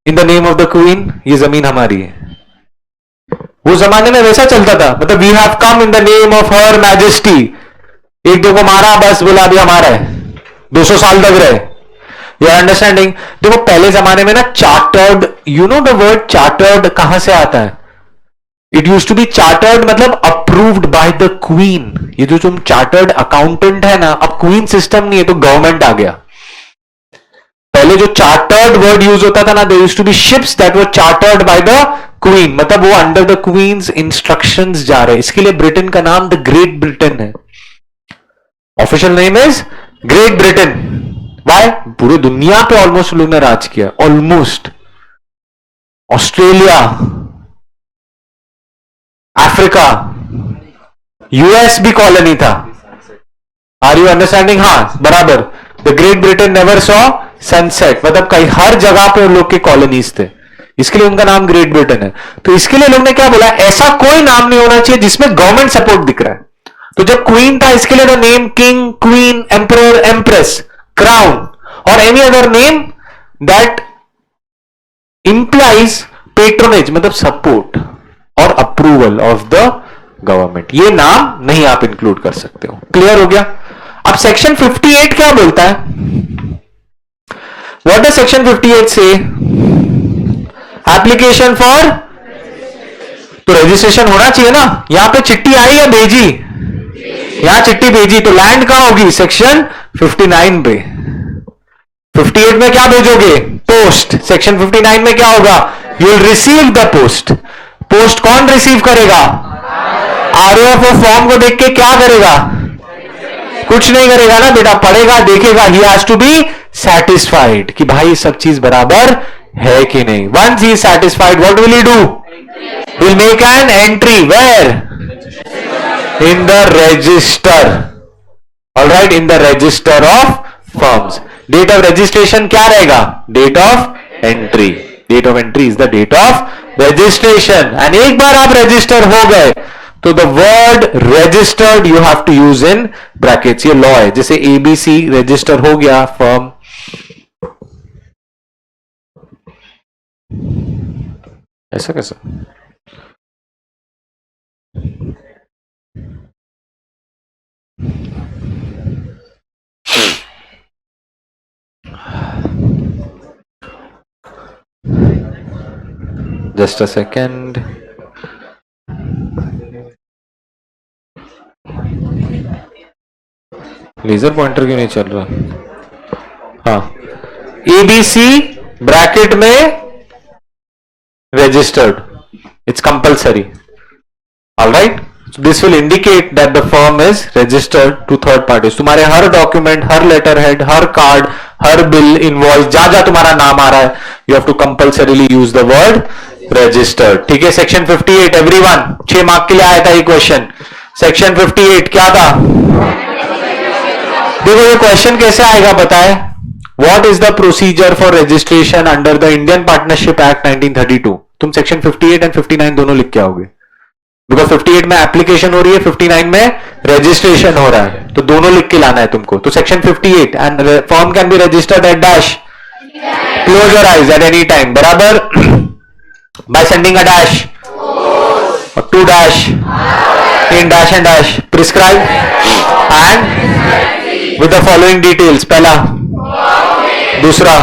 इन the name of the queen, ये जमीन हमारी है। वो जमाने में वैसा चलता था, मतलब we have come in the name of her majesty. एक दो को मारा, बस बोला अभी हमारा है, 200 साल तक रहे। You are understanding? देखो पहले जमाने में ना chartered, you know the word chartered कहां से आता है? It use to be chartered मतलब अप्रूव्ड बाय द क्वीन। ये जो तुम चार्टर्ड अकाउंटेंट है ना, अब क्वीन सिस्टम नहीं है तो गवर्नमेंट आ गया। पहले जो चार्टर्ड वर्ड यूज होता था ना, there used to be ships that were chartered by the queen, मतलब वो अंडर द क्वींस इंस्ट्रक्शंस जा रहे हैं। इसके लिए ब्रिटेन का नाम द ग्रेट ब्रिटेन है। Official name is great Britain. Why? पूरी दुनिया पे ऑलमोस्ट लोगों ने राज किया, ऑलमोस्ट। ऑस्ट्रेलिया, अफ्रीका, यूएस भी कॉलोनी था। Are you understanding? हाँ, बराबर। The great Britain never saw sunset, मतलब कहीं हर जगह पे लोग के कॉलोनीज थे, इसके लिए उनका नाम ग्रेट ब्रिटेन है। तो इसके लिए लोग ने क्या बोला, ऐसा कोई नाम नहीं होना चाहिए जिसमें गवर्नमेंट सपोर्ट दिख रहा है। तो जब क्वीन था, इसके लिए the name king, queen, emperor, empress, crown or any other name that implies patronage, मतलब support or approval of the government, ये नाम नहीं आप इंक्लूड कर सकते हो। क्लियर हो गया? अब सेक्शन 58 क्या बोलता है? व्हाट डज सेक्शन 58 से? एप्लीकेशन फॉर, तो रजिस्ट्रेशन होना चाहिए ना। यहां पे चिट्ठी आई या भेजी? यहां चिट्ठी भेजी, तो लैंड कहां होगी? सेक्शन 59 पे। 58 में क्या भेजोगे? पोस्ट। सेक्शन 59 में क्या होगा? You will receive the post. Post कौन रिसीव करेगा? आरओएफ फॉर्म को देख के क्या करेगा? कुछ नहीं करेगा ना बेटा, पढ़ेगा, देखेगा। He has to be satisfied कि भाई सब चीज बराबर है कि नहीं। Once he satisfied, what will he do? Will make an entry where? In the register. Alright, in the register of firms. Date of registration क्या रहेगा? Date of entry. Date of entry is the date of registration. And एक बार आप register हो गए तो the word registered you have to use in brackets. ये law है। जैसे एबीसी रजिस्टर हो गया फर्म, ऐसा कैसा? Just a second. Laser pointer क्यों नहीं चल रहा? हाँ, एबीसी ब्रैकेट में registered. It's compulsory. All right. So this will indicate that the firm is registered to third parties. तुम्हारे हर डॉक्यूमेंट, हर लेटर हेड, हर कार्ड, हर बिल, इनवॉइस, जहां जहां तुम्हारा नाम आ रहा है, you have to compulsorily use the word registered. ठीक है. Section 58 everyone 6 mark के लिए आया था ये क्वेश्चन. सेक्शन 58 क्या था? देखो ये क्वेश्चन कैसे आएगा बताए. What is the procedure for registration under the Indian Partnership Act 1932? तुम सेक्शन 58 एंड 59 दोनों लिख के आओगे. बिकॉज 58 में एप्लीकेशन हो रही है, 59 में रजिस्ट्रेशन हो रहा है, तो दोनों लिख के लाना है तुमको. तो section 58 and form can be registered at dash, close your eyes at any time, बराबर, by sending a dash, to dash, in dash and dash, prescribe and with the following details. पहला, दूसरा,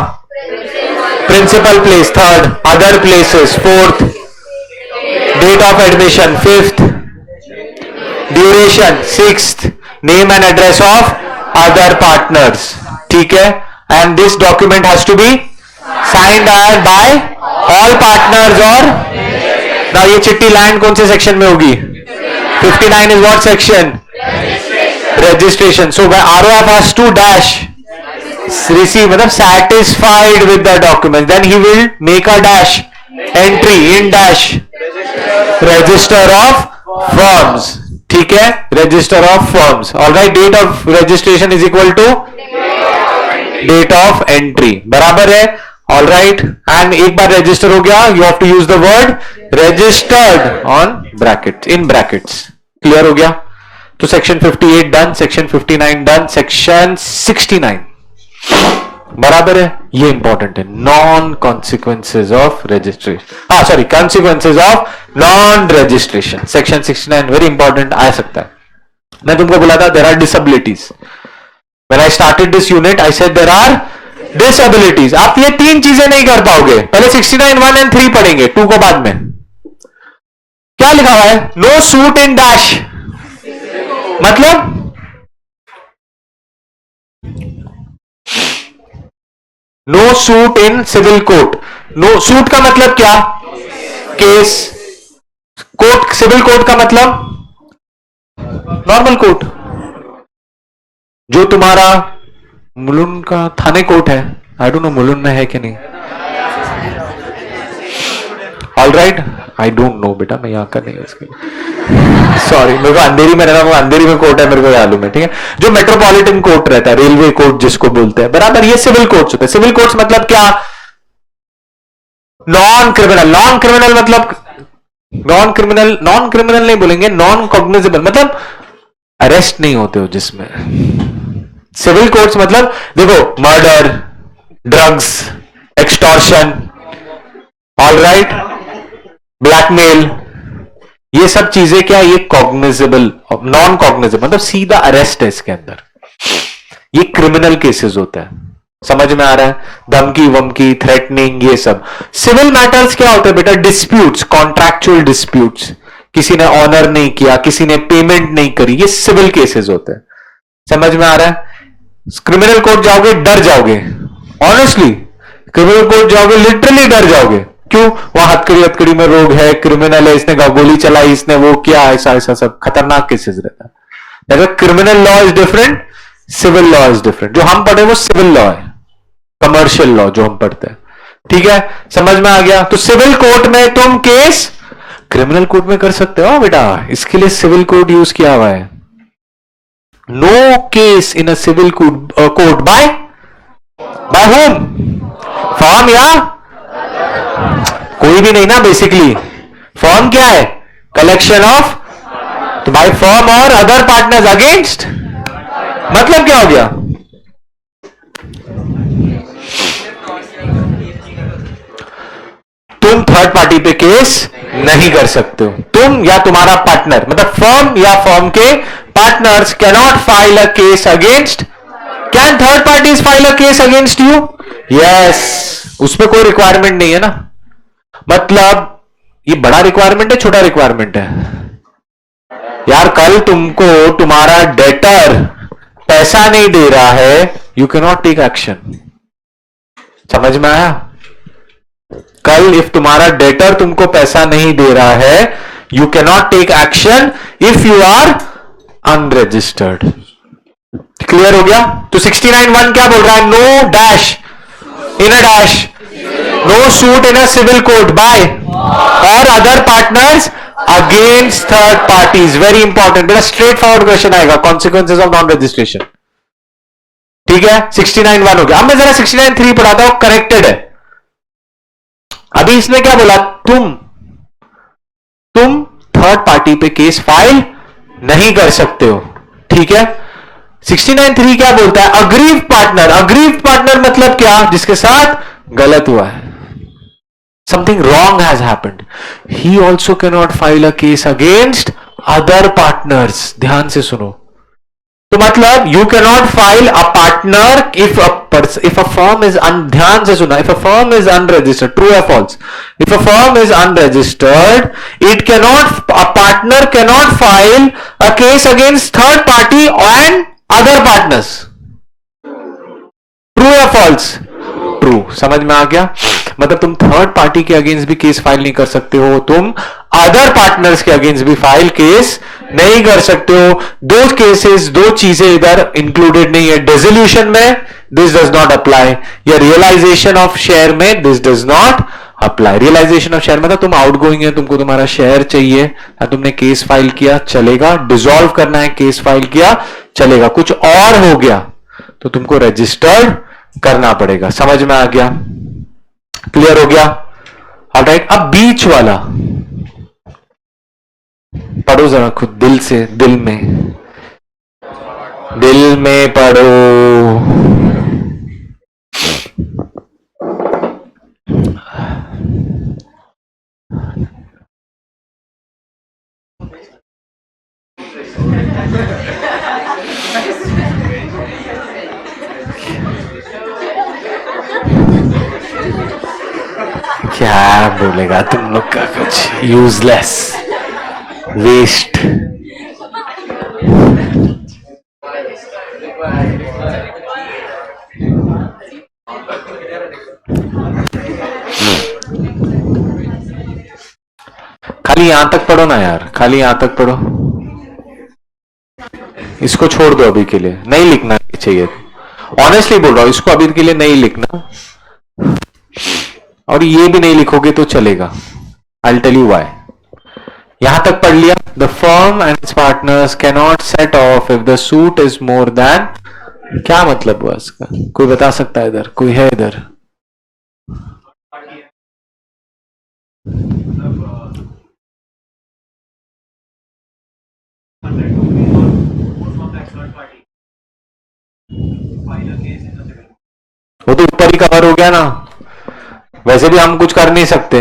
principal place, third, other places, fourth, date of admission, fifth, duration, sixth, name and address of other partners. ठीक है. And this document has to be signed by all partners. और ना ये चिट्ठी land कौन से सेक्शन में होगी? 59 is what section? Registration. So ROF has to dash receive, मतलब satisfied with the document, then he will make a dash entry in dash register of firms. ठीक है. register of firms. all right. date of registration is equal to date of entry. बराबर है. all right. and एक बार register हो गया, you have to use the word registered on brackets, in brackets. clear हो गया. तो section 58 done, section 59 done, section 69 बराबर है. ये इंपॉर्टेंट है. Non consequences of registration, sorry, consequences of non registration. Section 69 very important आ सकता है. मैं तुमको बोला था there are disabilities. When I started this unit I said there are disabilities. आप ये तीन चीजें नहीं कर पाओगे. पहले 69 1 एंड 3 पढ़ेंगे, 2 को बाद में. क्या लिखा हुआ है? नो सूट इन डैश, मतलब no suit in civil court. No suit का मतलब क्या? केस. कोर्ट, सिविल कोर्ट का मतलब नॉर्मल कोर्ट, जो तुम्हारा मुलुंड का थाने कोर्ट है. आई डोंट नो मुलुंड में है कि नहीं. All right. I don't know बेटा, मैं यहां का नहीं हूं इसके. सॉरी, मेरे को अंधेरी में रहना, वो अंधेरी में कोर्ट है, मेरे को मालूम है. ठीक है. जो मेट्रोपॉलिटन कोर्ट रहता है, रेलवे कोर्ट जिसको बोलते हैं, बराबर, ये सिविल कोर्ट्स होते हैं. सिविल कोर्ट्स मतलब क्या? Non criminal. नॉन क्रिमिनल मतलब नॉन क्रिमिनल, नॉन क्रिमिनल नहीं बोलेंगे, नॉन कॉग्निजेबल, मतलब अरेस्ट नहीं होते हो जिसमें. सिविल कोर्ट्स मतलब देखो, murder, drugs, extortion, all right, blackmail, ये सब चीजें क्या? ये कॉग्निजेबल. नॉन कॉग्निजेबल मतलब सीधा अरेस्ट है इसके अंदर. ये क्रिमिनल केसेस होता है. समझ में आ रहा है? धमकी वमकी, थ्रेटनिंग, ये सब. सिविल मैटर्स क्या होते हैं बेटा? Disputes, contractual disputes. किसी ने ऑनर नहीं किया, किसी ने पेमेंट नहीं करी, ये सिविल केसेस होते हैं. समझ में आ रहा है? क्रिमिनल कोर्ट जाओगे डर जाओगे. ऑनेस्टली क्रिमिनल कोर्ट जाओगे लिटरली डर जाओगे. क्यों? वहां हथकड़ी में रोग है, क्रिमिनल है, इसने गोली चलाई, इसने वो किया, ऐसा ऐसा सब खतरनाक केसेस रहता है. अगर criminal law is different, civil law is different. जो हम पढ़े वो सिविल लॉ है, कमर्शियल लॉ जो हम पढ़ते हैं. ठीक है. समझ में आ गया? तो सिविल कोर्ट में तुम केस क्रिमिनल कोर्ट में कर सकते हो बेटा. इसके लिए सिविल कोर्ट यूज किया हुआ है. No case in a civil court by whom, firm या कोई भी नहीं ना. बेसिकली फॉर्म क्या है? कलेक्शन ऑफ, तो बाय फॉर्म और अदर पार्टनर्स अगेंस्ट, मतलब क्या हो गया? तुम थर्ड पार्टी पे केस नहीं कर सकते हो. तुम या तुम्हारा पार्टनर, मतलब फर्म या फर्म के partners can not file a case against. Can third parties file a case against you? Yes. उसमें कोई रिक्वायरमेंट नहीं है ना. मतलब ये बड़ा रिक्वायरमेंट है छोटा रिक्वायरमेंट है? यार कल तुमको तुम्हारा डेटर पैसा नहीं दे रहा है, you can not take action. समझ में आया? कल इफ तुम्हारा डेटर तुमको पैसा नहीं दे रहा है, you can not take action if you are unregistered. Clear हो गया? तो 69(1) क्या बोल रहा है? No dash in a dash, no suit in a civil court by or other partners against third parties. Very important, बेटा स्ट्रेट फॉरवर्ड क्वेश्चन आएगा, consequences of non registration. ठीक है, 69(1) हो गया। अब मैं जरा 69(3) पढ़ाता हूं, करेक्टेड है। अभी इसने क्या बोला? तुम थर्ड पार्टी पे केस फाइल नहीं कर सकते हो। ठीक है, 69(3) क्या बोलता है? Aggrieved partner. अग्रीव पार्टनर मतलब क्या? जिसके साथ गलत हुआ है, something wrong has happened, he also can not file a case against other partners. ध्यान से सुनो, तो मतलब you can not file a partner if a firm is, ध्यान से सुना, if a firm is unregistered, true या false? If a firm is unregistered, it can not, a partner can not file a case against third party and other partners. True या false? True. समझ में आ गया? मतलब तुम third party के against भी केस फाइल नहीं कर सकते हो, तुम अदर पार्टनर्स के अगेंस्ट भी फाइल केस नहीं कर सकते हो। दो केसेस, दो चीजें इधर इंक्लूडेड नहीं है। डिसोल्यूशन में दिस डज नॉट अप्लाई, या रियलाइजेशन ऑफ शेयर में this does not apply. Realisation of share मतलब तुम आउटगोइंग है, तुमको तुम्हारा शेयर चाहिए, तुमने केस फाइल किया, चलेगा। डिसॉल्व करना है, केस फाइल किया, चलेगा। कुछ और हो गया तो तुमको रजिस्टर्ड करना पड़ेगा। समझ में आ गया? क्लियर हो गया? ऑलराइट, अब बीच वाला पढ़ो जरा खुद दिल से, दिल में पढ़ो। क्या बोलेगा तुम लोग का? कुछ यूजलेस, वेस्ट। खाली यहां तक पढ़ो ना यार, खाली यहां तक पढ़ो, इसको छोड़ दो अभी के लिए, नहीं लिखना चाहिए। ऑनेस्टली बोल रहा हूं, इसको अभी के लिए नहीं लिखना, और ये भी नहीं लिखोगे तो चलेगा। I tell you why. यहां तक पढ़ लिया। The firm and its partners can not set off if the suit is more than, क्या मतलब हुआ इसका? कोई बता सकता है इधर? कोई है इधर? वो तो ऊपर ही कवर हो गया ना, वैसे भी हम कुछ कर नहीं सकते।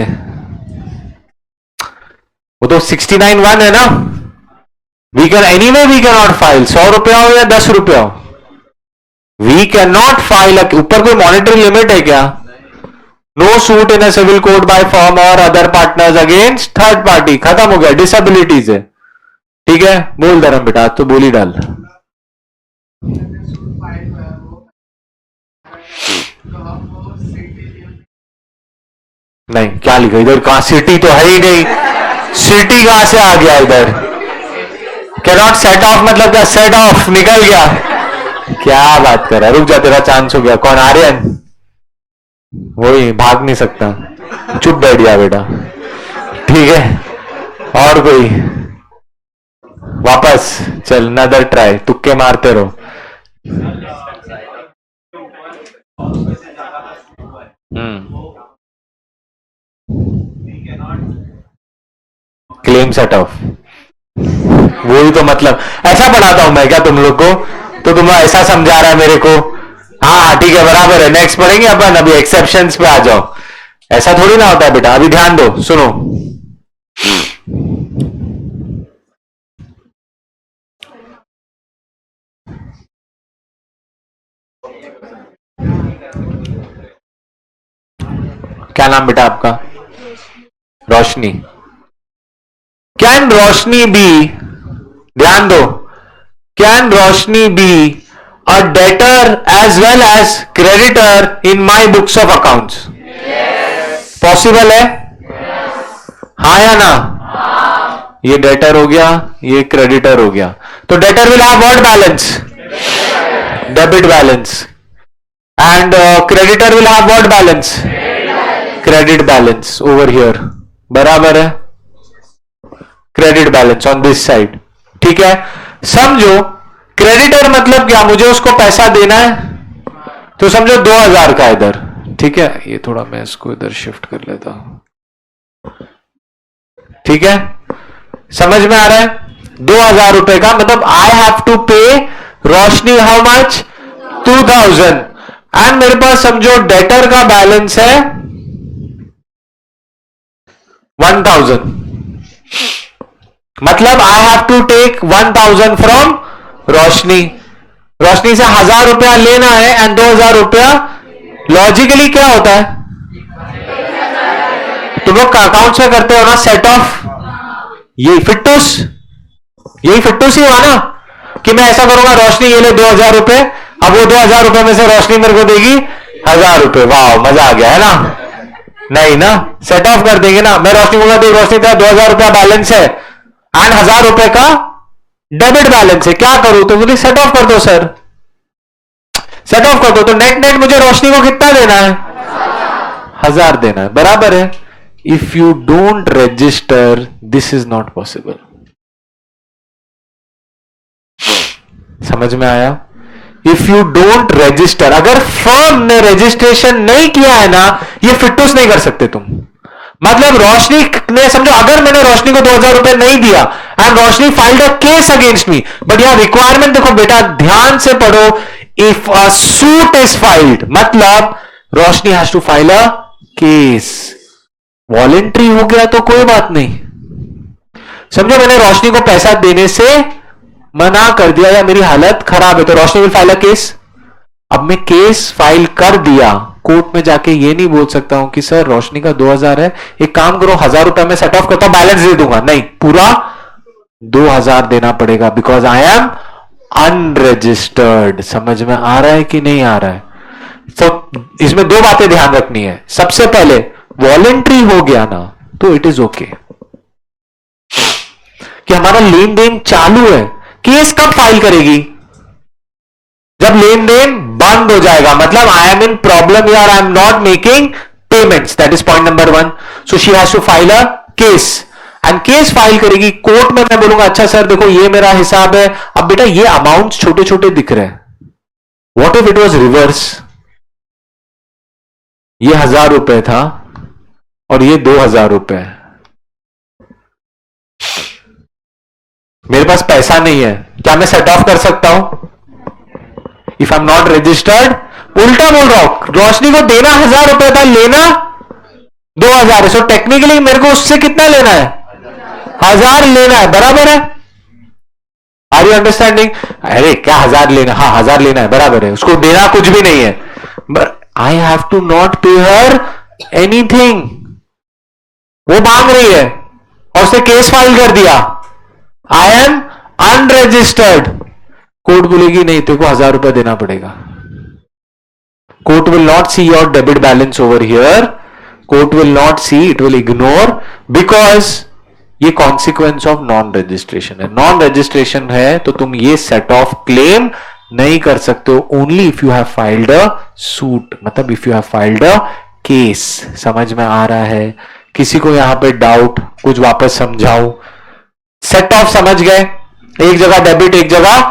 वो तो 69(1) है ना। We can anyway, we can not file, 100 रुपया हो या 10 रुपया हो, वी कैन नॉट फाइल। ऊपर कोई मॉनिटरी लिमिट है क्या? No suit in a civil court by firm or other partners against third party, खत्म हो गया। डिसेबिलिटीज है। ठीक है, बोल धर्म बेटा, तो बोली डाल। नहीं, क्या लिखा इधर? कहां सिटी तो है ही नहीं, सिटी कहां से आ गया इधर? कैन नॉट सेट ऑफ मतलब क्या? सेट ऑफ निकल गया। क्या बात कर रहा है? रुक जा, तेरा चांस हो गया। कौन? आर्यन? वही भाग नहीं सकता, चुप बैठ गया बेटा। ठीक है, और कोई? वापस चल, नदर ट्राई, तुक्के मारते रहो। क्लेम सेट ऑफ, वही तो मतलब। ऐसा पढ़ाता हूं मैं क्या तुम लोग को? तो तुम ऐसा समझा रहा है मेरे को? हाँ ठीक है, बराबर है। नेक्स्ट पढ़ेंगे अपन, अभी एक्सेप्शंस पे आ जाओ। ऐसा थोड़ी ना होता है बेटा, अभी ध्यान दो, सुनो। क्या नाम बेटा आपका? रोशनी। कैन रोशनी बी, ध्यान दो, can Roshni be a debtor as well as creditor in my books of accounts? Possible है? हाँ या ना? ये डेटर हो गया, ये क्रेडिटर हो गया, तो debtor will have what balance? Debit balance. And creditor will have what balance? Credit balance over here. बराबर है? Credit balance on this side. ठीक है, समझो क्रेडिटर मतलब क्या, मुझे उसको पैसा देना है, तो समझो 2000 का इधर. ठीक है, ये थोड़ा मैं इसको इधर शिफ्ट कर लेता हूं. ठीक है, समझ में आ रहा है? 2000 रुपए का मतलब आई हैव टू पे रोशनी हाउ मच? 2000. एंड मेरे पास समझो डेटर का बैलेंस है 1000. मतलब I have to take 1000 from Roshni. Roshni से 1000 रुपया लेना है एंड 2000 रुपया. लॉजिकली क्या होता है, तुम लोग अकाउंट्स में करते हो ना सेट ऑफ, यही फिट्टूस, यही फिट्टूस ही हुआ ना कि मैं ऐसा करूंगा, रोशनी ये ले 2000 रुपए, अब वो 2000 रुपए में से रोशनी मेरे को देगी 1000 रुपए. वाह, मजा आ गया है ना? नहीं ना, सेट ऑफ कर देंगे ना. मैं रोशनी को देख, रोशनी तेरा 2000 रुपया बैलेंस है एंड 1000 रुपए का डेबिट बैलेंस है, क्या करूं? तो बोले सेट ऑफ कर दो सर, सेट ऑफ कर दो. तो नेट नेट मुझे रोशनी को कितना देना है? 1000 देना है. बराबर है? If you don't resistor this is not possible. समझ में आया? इफ यू डोंट रजिस्टर, अगर फर्म ने रजिस्ट्रेशन नहीं किया है ना, ये फिट्टूस नहीं कर सकते तुम. मतलब रोशनी ने, समझो अगर मैंने रोशनी को 2000 रुपए नहीं दिया and Roshni filed a case against me, but यहां रिक्वायरमेंट देखो बेटा, ध्यान से पढ़ो. If a suit is filed, मतलब Roshni has to file a case. Voluntary हो गया तो कोई बात नहीं. समझो मैंने रोशनी को पैसा देने से मना कर दिया या मेरी हालत खराब है, तो रोशनी विल फाइल अ केस. अब मैं केस फाइल कर दिया, कोर्ट में जाके ये नहीं बोल सकता हूं कि सर रोशनी का 2000 है, एक काम करो 1000 रुपए में सेट ऑफ करता हूं, बैलेंस दे दूंगा. नहीं, पूरा 2000 देना पड़ेगा बिकॉज आई एम अनरजिस्टर्ड. समझ में आ रहा है कि नहीं आ रहा है? तो इसमें दो बातें ध्यान रखनी है. सबसे पहले वॉलेंट्री हो गया ना तो इट इज ओके कि हमारा लेन देन चालू है. केस कब फाइल करेगी? जब लेन देन बंद हो जाएगा, मतलब आई एम इन प्रॉब्लम यार, I am not making payments. That is point number 1. So she has to file a case and case file करेगी कोर्ट में. मैं बोलूंगा अच्छा सर देखो ये मेरा हिसाब है, अब बेटा ये अमाउंट छोटे छोटे दिख रहे हैं, what if it was reverse? ये 1000 रुपए था और ये 2000 रुपए. मेरे पास पैसा नहीं है, क्या मैं सेट ऑफ कर सकता हूं? If I am not registered. उल्टा बोल रहा हूं, रोशनी को देना 1000 रुपए था, लेना 2000 है. सो टेक्निकली मेरे को उससे कितना लेना है? 1000 लेना है. बराबर है? Are you understanding? अरे क्या 1000 लेना? हाँ 1000 लेना है, बराबर है. उसको देना कुछ भी नहीं है, but I have to not pay her anything. वो मांग रही है और उसने केस फाइल कर दिया, आई एम अनरजिस्टर्ड. कोर्ट बोलेगी नहीं तेरे को 1000 रुपए देना पड़ेगा. Court will not see your debit balance over here. Court will not see, it will ignore, because ये कॉन्सिक्वेंस ऑफ नॉन रजिस्ट्रेशन है. नॉन रजिस्ट्रेशन है तो तुम ये सेट ऑफ क्लेम नहीं कर सकते हो only if you have filed a suit, मतलब if you have filed a case. समझ में आ रहा है? किसी को यहां पे डाउट? कुछ वापस समझाओ. सेट ऑफ समझ गए? एक जगह डेबिट एक जगह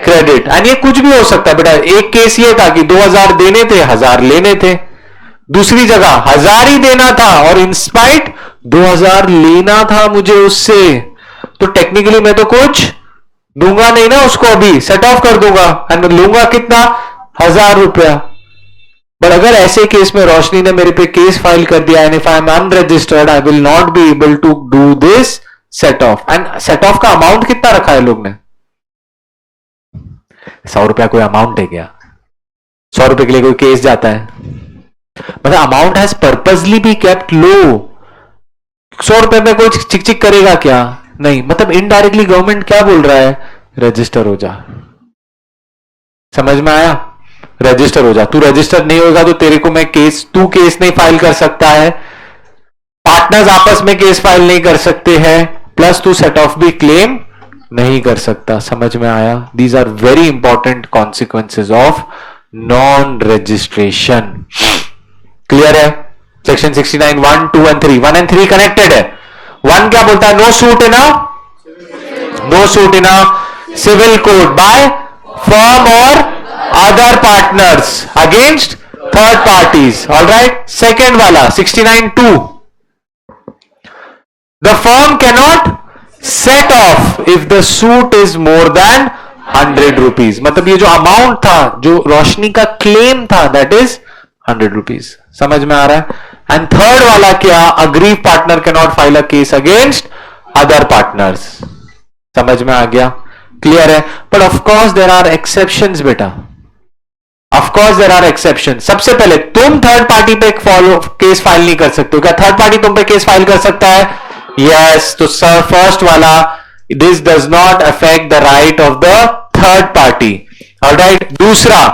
क्रेडिट. एंड ये कुछ भी हो सकता है बेटा. एक केस ये था कि 2000 देने थे, 1000 लेने थे. दूसरी जगह 1000 ही देना था और इंस्पाइट 2000 लेना था मुझे उससे, तो टेक्निकली मैं तो कुछ दूंगा नहीं ना उसको, अभी सेट ऑफ कर दूंगा एंड लूंगा कितना? 1000 रुपया. बट अगर ऐसे केस में रोशनी ने मेरे पे केस फाइल कर दिया and if I am unregistered I will not be able to do this set off. And set off का अमाउंट कितना रखा है लोग ने? 100 रुपया कोई अमाउंट है क्या? 100 रुपए के लिए कोई केस जाता है? मतलब amount has purposely be kept low. 100 रुपए में कोई चिक चिक करेगा क्या? नहीं, मतलब इनडायरेक्टली गवर्नमेंट क्या बोल रहा है, रजिस्टर हो जा। समझ में आया? रजिस्टर हो जा। तू रजिस्टर नहीं होगा तो तेरे को मैं केस, तू केस नहीं फाइल कर सकता है, पार्टनर्स आपस में केस फाइल नहीं कर सकते हैं, प्लस तू सेट ऑफ भी क्लेम नहीं कर सकता। समझ में आया? These are very important consequences of non registration. Clear है? सेक्शन 69 1 2 एंड 3, 1 एंड 3 कनेक्टेड है। 1 क्या बोलता है? No suit in a civil court by firm or other partners against third parties. All right. Second वाला 69 2, the firm cannot set off if the suit is more than 100 rupees. मतलब ये जो amount था, जो रोशनी का क्लेम था, that is 100 rupees. समझ में आ रहा है? एंड थर्ड वाला क्या? Aggrieved partner can not file a case against other partners. समझ में आ गया? क्लियर है? But of course there are exceptions बेटा, ऑफकोर्स देर आर एक्सेप्शन। सबसे पहले तुम थर्ड पार्टी पे केस फाइल नहीं कर सकते हो। क्या थर्ड पार्टी तुम पे केस फाइल कर सकता है? यस। तो सर फर्स्ट वाला, this does not affect the right of the third party. Alright. दूसरा,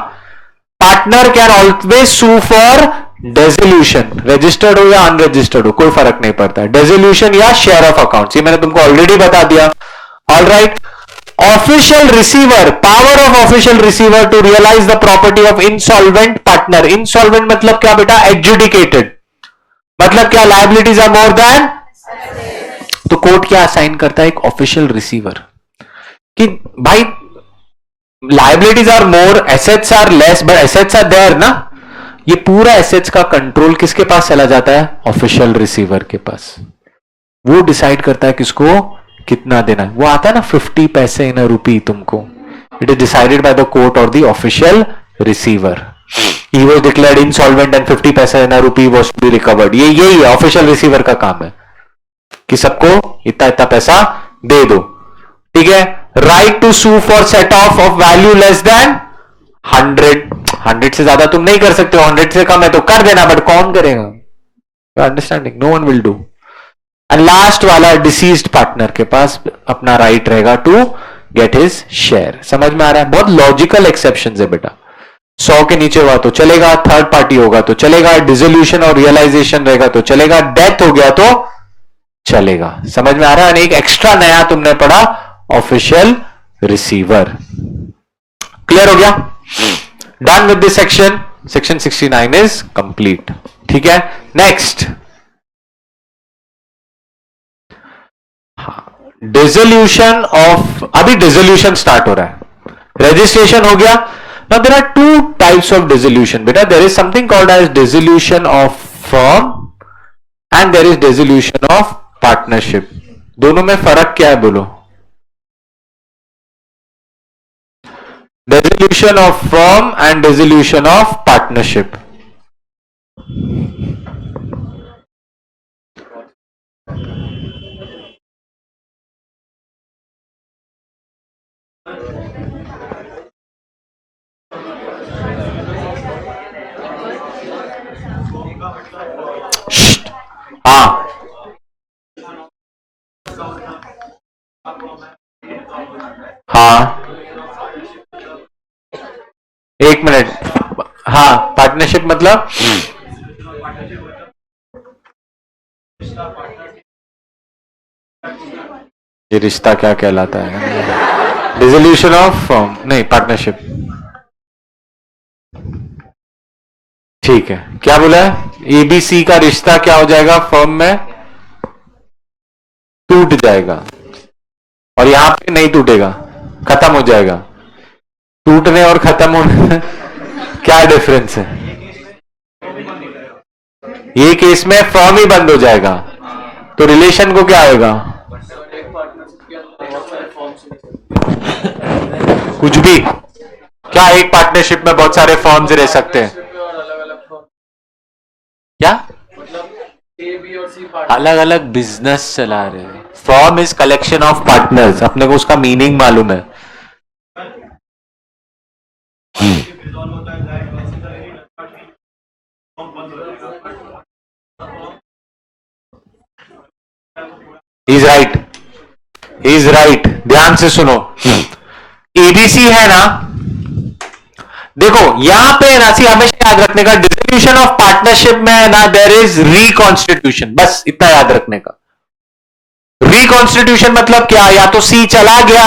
partner can always sue for dissolution, registered हो या अनरजिस्टर्ड हो, कोई फर्क नहीं पड़ता। डेजोल्यूशन या शेयर ऑफ अकाउंट्स, ये मैंने तुमको ऑलरेडी बता दिया। Alright. Official receiver, power of official receiver to realise the property of insolvent partner. Insolvent मतलब क्या बेटा? एडजुडिकेटेड। मतलब क्या? Liabilities are more than. तो कोर्ट क्या असाइन करता है? एक ऑफिशियल रिसीवर कि भाई liabilities are more, assets are less, but assets are there ना। ये पूरा एसेट्स का कंट्रोल किसके पास चला जाता है? ऑफिशियल रिसीवर के पास। वो डिसाइड करता है किसको कितना देना है। वो आता है ना 50 पैसे इन अ रूपी तुमको, it is decided by the court or the official receiver. He was declared insolvent and 50 पैसे इन अ रूपी वाज टू बी रिकवर्ड। ये यही है ऑफिशियल रिसीवर का काम है कि सबको इतना इतना पैसा दे दो। ठीक है। Right to sue for set off value less than 100 से ज्यादा तुम नहीं कर सकते हो, 100 से कम है तो कर देना, बट कौन करेगा? Understanding? No one will do. And last वाला, डिसीज्ड पार्टनर के पास अपना राइट रहेगा टू गेट हिज शेयर। समझ में आ रहा है? बहुत लॉजिकल एक्सेप्शन है बेटा। 100 के नीचे हुआ तो चलेगा, थर्ड पार्टी होगा तो चलेगा, डिसोल्यूशन और रियलाइजेशन रहेगा तो चलेगा, डेथ हो गया तो चलेगा। समझ में आ रहा है? एक एक्स्ट्रा नया तुमने पढ़ा, ऑफिशियल रिसीवर। क्लियर हो गया? Done with this section. Section 69 is complete. ठीक है। नेक्स्ट, डिसोल्यूशन ऑफ, अभी डिसोल्यूशन स्टार्ट हो रहा है। रजिस्ट्रेशन हो गया। Now there are two types of dissolution बेटा। There is something called as dissolution of firm and there is dissolution of partnership. दोनों में फर्क क्या है बोलो? Dissolution of firm and dissolution of partnership. हाँ, हाँ, एक मिनट। हाँ, पार्टनरशिप मतलब ये रिश्ता क्या कहलाता है? डिसोल्यूशन ऑफ फर्म नहीं, पार्टनरशिप। ठीक है। क्या बोला है? एबीसी का रिश्ता क्या हो जाएगा? फर्म में टूट जाएगा और यहां पे नहीं टूटेगा, खत्म हो जाएगा। टूटने और खत्म होने में क्या डिफरेंस है? ये केस में फर्म ही बंद हो जाएगा तो रिलेशन को क्या होगा? कुछ भी। क्या एक पार्टनरशिप में बहुत सारे फर्म्स रह सकते हैं? क्या अलग अलग बिजनेस चला रहे हैं? Firm is collection of partners, अपने को उसका मीनिंग मालूम है। Is right. Is right. ध्यान से सुनो, एबीसी है ना, देखो यहां पे ना सी हमेशा याद रखने का, डिसोल्यूशन ऑफ पार्टनरशिप में है ना देयर इज रिकॉन्स्टिट्यूशन, बस इतना याद रखने का। रिकॉन्स्टिट्यूशन मतलब क्या, या तो सी चला गया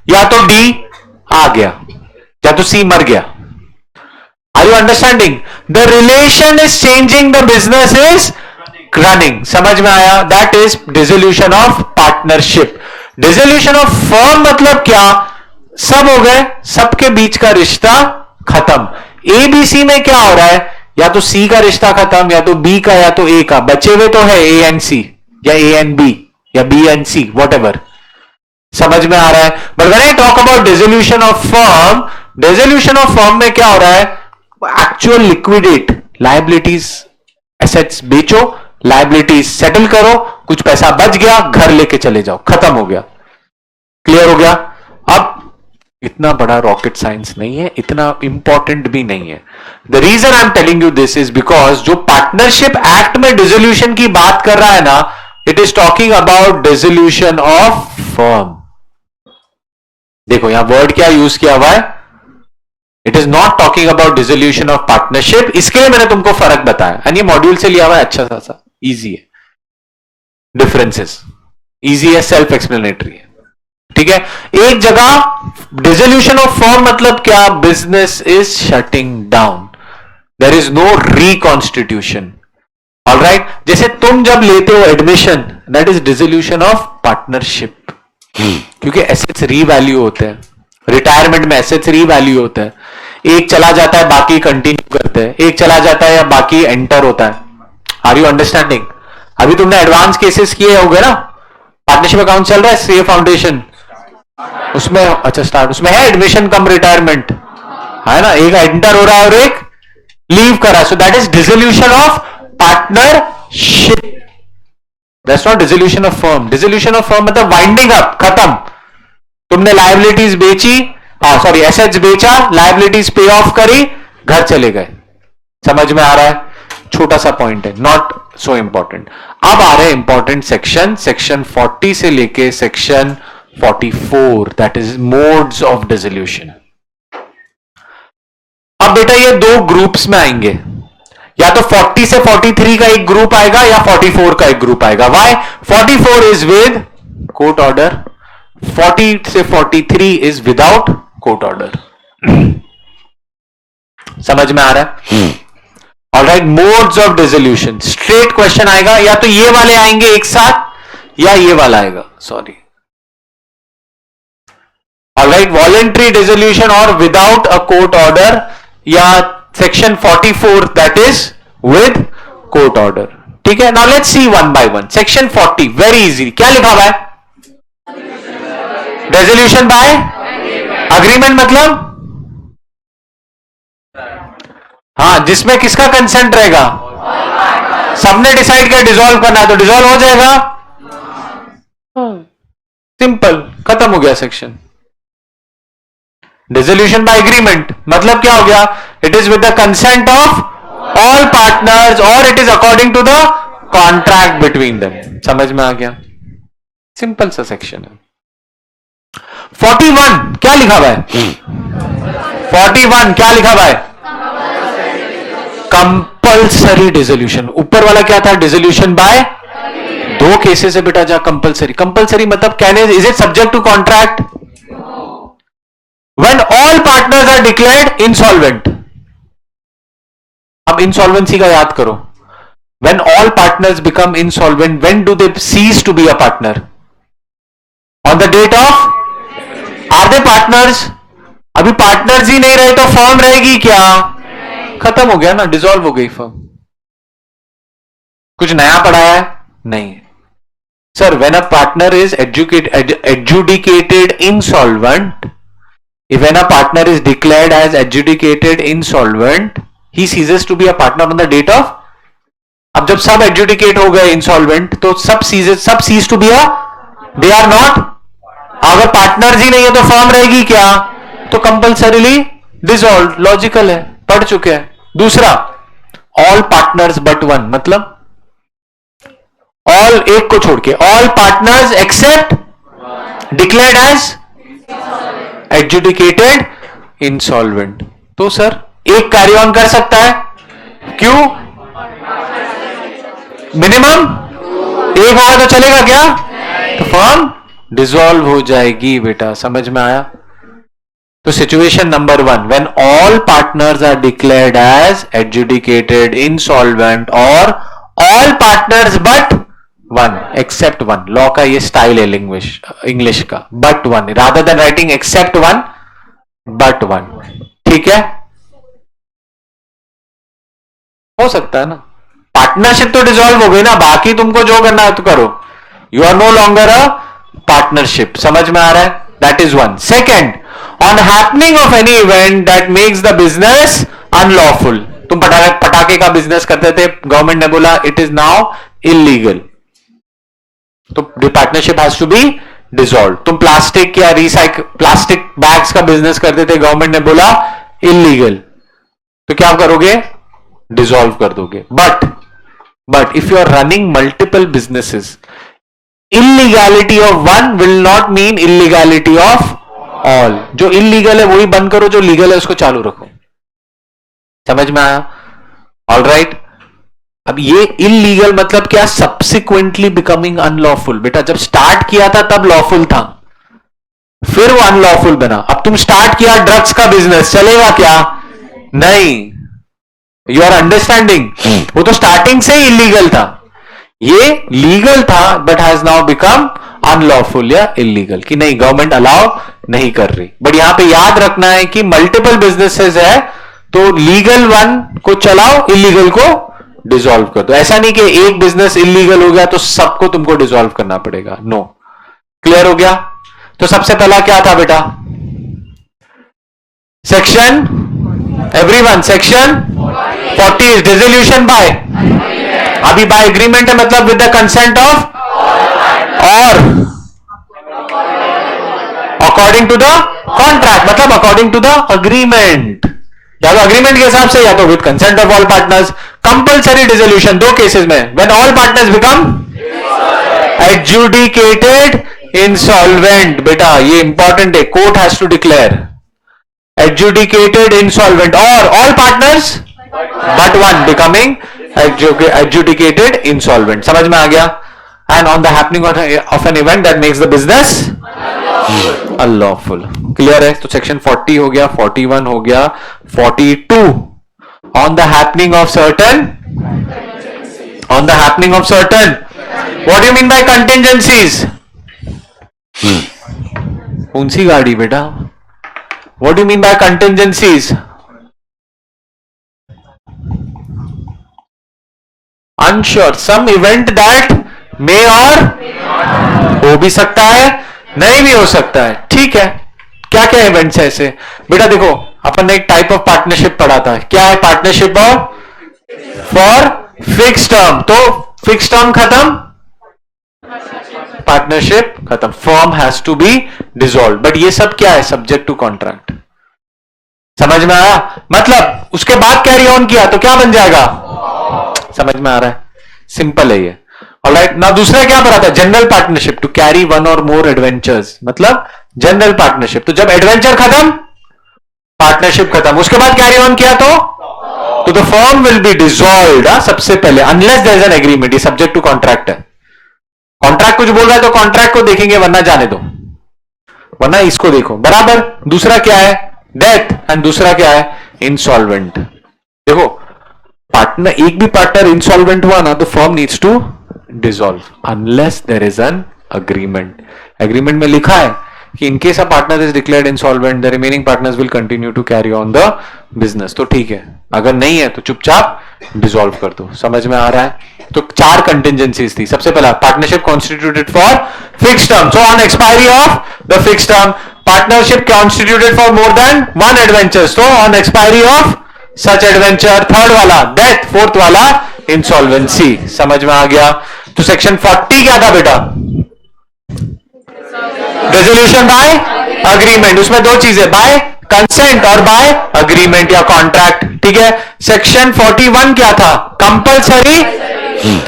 या तो डी आ गया या तो सी मर गया। Are you understanding? The relation is changing, the business is running. समझ में आया? That is dissolution of partnership. Dissolution of firm मतलब क्या, सब हो गए, सबके बीच का रिश्ता खत्म। एबीसी में क्या हो रहा है, या तो सी का रिश्ता खत्म या तो बी का या तो ए का, बचे हुए तो है ए एंड सी या ए एंड बी या B and C, whatever. समझ में आ रहा है? But when I talk about dissolution of firm, dissolution of firm में क्या हो रहा है, एक्चुअल लिक्विडेट लायबिलिटीज, एसेट्स बेचो, लायबिलिटीज सेटल करो, कुछ पैसा बच गया, घर लेके चले जाओ, खत्म हो गया। क्लियर हो गया? अब इतना बड़ा रॉकेट साइंस नहीं है, इतना इंपॉर्टेंट भी नहीं है। The reason I am telling you this is because जो पार्टनरशिप एक्ट में डिसोल्यूशन की बात कर रहा है ना, it is talking about dissolution of firm. देखो यहां वर्ड क्या यूज किया हुआ है, it is not talking about dissolution of partnership. इसके लिए मैंने तुमको फर्क बताया, एंड ये मॉड्यूल से लिया हुआ है, अच्छा सा इजी है, डिफरेंसेस इजी है, सेल्फ एक्सप्लेनेटरी है। ठीक है, एक जगह डिसोल्यूशन ऑफ फर्म मतलब क्या, business is shutting down, there is no reconstitution. Alright, जैसे तुम जब लेते हो admission, that is dissolution of partnership, क्योंकि एसेट्स रीवैल्यू होते हैं, रिटायरमेंट में एसेट्स रीवैल्यू होता है, एक चला जाता है बाकी कंटिन्यू करते हैं, एक चला जाता है या बाकी एंटर होता है। Are you understanding? अभी तुमने एडवांस केसेस किए होंगे ना, पार्टनरशिप अकाउंट चल रहा है, सीए फाउंडेशन, उसमें अच्छा स्टार्ट, उसमें है एडमिशन कम रिटायरमेंट, है ना, एक एंटर हो रहा है और एक लीव कर रहा है, so that is dissolution of partnership, that's not dissolution of firm. Dissolution of firm मतलब वाइंडिंग अप, खत्म, तुमने लायबिलिटीज बेची, सॉरी एसेट्स बेचा, लायबिलिटीज पे ऑफ करी, घर चले गए। समझ में आ रहा है? छोटा सा पॉइंट है, नॉट सो इंपॉर्टेंट। अब आ रहे इंपॉर्टेंट सेक्शन, सेक्शन 40 से लेके section 44, that is modes of dissolution. अब बेटा ये दो ग्रुप्स में आएंगे, या तो 40 से 43 का एक ग्रुप आएगा या 44 का एक ग्रुप आएगा। Why? 44 is with court order, 40 से 43 इज विदाउट कोर्ट ऑर्डर। समझ में आ रहा है? Alright, modes of dissolution, straight question आएगा, या तो ये वाले आएंगे एक साथ या ये वाला आएगा, सॉरी। ऑलराइट, वॉलेंट्री डिसोल्यूशन और विदाउट अ कोर्ट ऑर्डर, या section 44 that is with court order. ठीक है, now let's see one by one. Section 40 very easy, क्या लिखा हुआ है? रेजोल्यूशन बाय अग्रीमेंट, मतलब हाँ, जिसमें किसका कंसेंट रहेगा, सबने डिसाइड किया डिसॉल्व करना है तो डिसॉल्व हो जाएगा, सिंपल, खत्म हो गया सेक्शन। डिसोल्यूशन बाय एग्रीमेंट मतलब क्या हो गया, it is with the consent of all partners or it is according to the contract between them. समझ में आ गया? सिंपल सा सेक्शन है। 41 क्या लिखा हुआ है? 41 क्या लिखा हुआ है? Compulsory dissolution. ऊपर वाला क्या था? डिसोल्यूशन बाय, दो केसेस है बेटा जा कंपल्सरी। कंपल्सरी मतलब कहने, is it subject to contract? When all partners are declared insolvent. अब इंसॉल्वेंसी का याद करो, when all partners become insolvent, when do they cease to be a partner? On the date of, are they partners? अभी partners ही नहीं रहे तो firm रहेगी क्या? खत्म हो गया ना, डिसॉल्व हो गई फर्म। कुछ नया पढ़ा है? नहीं sir. When a partner is adjudicated insolvent, if when a partner is declared as adjudicated insolvent, he ceases to be a partner on the date of, अब जब सब एडजुडिकेट हो गए इंसॉल्वेंट तो सब cease to be a, they are not. अगर partners ही नहीं है तो फर्म रहेगी क्या? तो कंपल्सरीली डिसॉल्व, लॉजिकल है, पढ़ चुके हैं। दूसरा, ऑल पार्टनर्स बट वन मतलब ऑल, एक को छोड़ के, all partners except, declared as adjudicated insolvent. तो सर एक कैरी ऑन कर सकता है, क्यों? मिनिमम एक होगा तो चलेगा क्या? तो फर्म डिसॉल्व हो जाएगी बेटा, समझ में आया? तो situation number 1, when all partners are declared as adjudicated insolvent और all partners but one except one. Law का ये स्टाइल है इंग्लिश का, but one, rather than writing except one but one. ठीक है, हो सकता है ना? पार्टनरशिप तो डिसॉल्व हो गई ना, बाकी तुमको जो करना है तो करो। You are no longer a partnership. समझ में आ रहा है? That is one. Second, on happening of any event that makes the business unlawful. तुम पटाखे का बिजनेस करते थे, गवर्नमेंट ने बोला इट इज नाउ इलीगल, तो partnership has to be dissolve. तुम प्लास्टिक या प्लास्टिक बैग्स का बिजनेस करते थे, गवर्नमेंट ने बोला इलीगल, तो क्या करोगे? डिसॉल्व कर दोगे। But if you are running multiple businesses, illegality of one will not mean illegality of all. जो इलीगल है वही बंद करो, जो लीगल है उसको चालू रखो। समझ में आया? All right. अब ये इलीगल मतलब क्या? Subsequently becoming unlawful. बेटा जब स्टार्ट किया था तब लॉफुल था, फिर वो अनलॉफुल बना। अब तुम स्टार्ट किया ड्रग्स का बिजनेस, चलेगा क्या? नहीं। You are understanding? वो तो स्टार्टिंग से ही इलीगल था, ये लीगल था but has now become unlawful या इलीगल, कि नहीं गवर्नमेंट अलाउ नहीं कर रही। बट यहां पे याद रखना है कि मल्टीपल बिजनेसेस है, तो लीगल वन को चलाओ, इलीगल को डिसॉल्व कर दो। ऐसा नहीं कि एक बिजनेस इलीगल हो गया तो सबको तुमको डिसॉल्व करना पड़ेगा, नो। क्लियर हो गया? तो सबसे पहला क्या था बेटा? Section, everyone, section 40 is dissolution by, अभी बाय एग्रीमेंट है, मतलब with the consent of, or according to the contract, मतलब अकॉर्डिंग टू द अग्रीमेंट, या तो अग्रीमेंट के हिसाब से या तो with consent of all partners. Compulsory dissolution दो केसेस में, when all partners become adjudicated insolvent. बेटा ये इंपॉर्टेंट है, court has to declare adjudicated insolvent और all partners but one becoming adjudicated insolvent। समझ में आ गया? And on the happening of an event that makes the business unlawful। Clear है? तो सेक्शन 40 हो गया, 41 हो गया, 42 on the happening of certain, on the happening of certain, what do you mean by contingencies? कौन सी गाड़ी बेटा? What do you mean by contingencies? Unsure, some event that may और हो भी सकता है, नहीं भी हो सकता है। ठीक है, क्या क्या इवेंट्स है ऐसे? बेटा देखो, अपन ने एक टाइप ऑफ पार्टनरशिप पढ़ा था, क्या है? Partnership for fix term. तो फिक्स टर्म खत्म, पार्टनरशिप खत्म, firm has to be dissolve. But ये सब क्या है? Subject to contract. समझ में आया? मतलब उसके बाद कैरी ऑन किया तो क्या बन जाएगा? समझ में आ रहा है? सिंपल है ये। ऑलराइट, ना दूसरा क्या पढ़ा था? General partnership, to carry one or more adventures, मतलब जनरल पार्टनरशिप। तो जब एडवेंचर खत्म, पार्टनरशिप खत्म, उसके बाद कैरी ऑन किया तो the firm will be dissolved सबसे पहले, unless there is an agreement. ये सब्जेक्ट टू कॉन्ट्रैक्ट है। कॉन्ट्रैक्ट कुछ बोल रहा है तो कॉन्ट्रैक्ट को देखेंगे, वरना जाने दो, वरना इसको देखो बराबर। दूसरा क्या है? डेथ। एंड दूसरा क्या है? इंसॉल्वेंट। देखो पार्टनर, एक भी पार्टनर इंसॉल्वेंट हुआ ना तो firm needs to dissolve unless there is an agreement. Agreement में लिखा है कि in case a partner is declared insolvent the remaining partners will continue to carry on the business, तो ठीक है। अगर नहीं है तो चुपचाप डिसॉल्व कर दो। समझ में आ रहा है? तो चार कंटिजेंसीज थी। सबसे पहला, partnership constituted for fix term, so on expiry of the fix term. Partnership constituted for more than one adventure, so on expiry of such adventure. Third वाला डेथ, फोर्थ वाला इंसॉल्वेंसी। समझ में आ गया? तो सेक्शन 40 क्या था बेटा? Resolution bye agreement. उसमें दो चीजें, बाय कंसेंट और बाय अग्रीमेंट या कॉन्ट्रैक्ट। ठीक है। सेक्शन 41 क्या था? कंपल्सरी।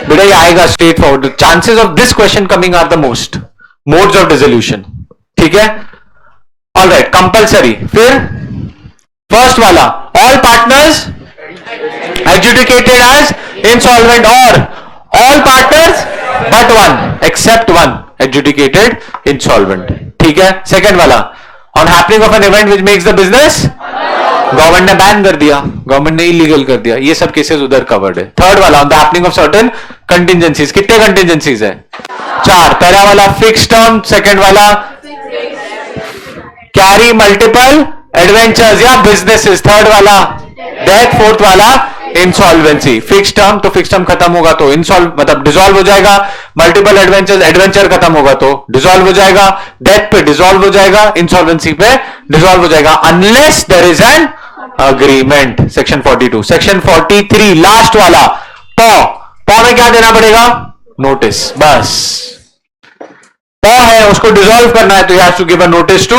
बेटा ये आएगा straight forward. Chances of this question coming are the most. Modes of resolution, ठीक है, ऑल राइट, कंपल्सरी। फिर फर्स्ट वाला, all partners adjudicated as insolvent, और all partners but one except one adjudicated insolvent, ठीक है। सेकंड वाला, on happening of an event which makes the business, government ने ban कर दिया, गवर्नमेंट ने इलीगल कर दिया, ये सब केसेस उधर कवर्ड है। थर्ड वाला, on the happening of certain contingencies, कितने कंटिजेंसीज है? 4। पहला वाला फिक्स टर्म, सेकंड वाला कैरी मल्टीपल एडवेंचर्स या बिजनेसेस, थर्ड वाला डेथ, फोर्थ वाला इंसॉल्वेंसी। फिक्स टर्म तो फिक्स टर्म खत्म होगा तो इंसॉल्व मतलब डिसॉल्व हो जाएगा, मल्टीपल एडवेंचर्स एडवेंचर खत्म होगा तो डिसॉल्व हो जाएगा, डेथ पे डिसॉल्व हो जाएगा, इंसॉल्वेंसी पे डिसॉल्व हो जाएगा, unless there is an agreement. Section 42। Section 43 last वाला, पॉ में क्या देना पड़ेगा? नोटिस, बस। पॉ है, उसको डिसॉल्व करना है तो you have to give a notice to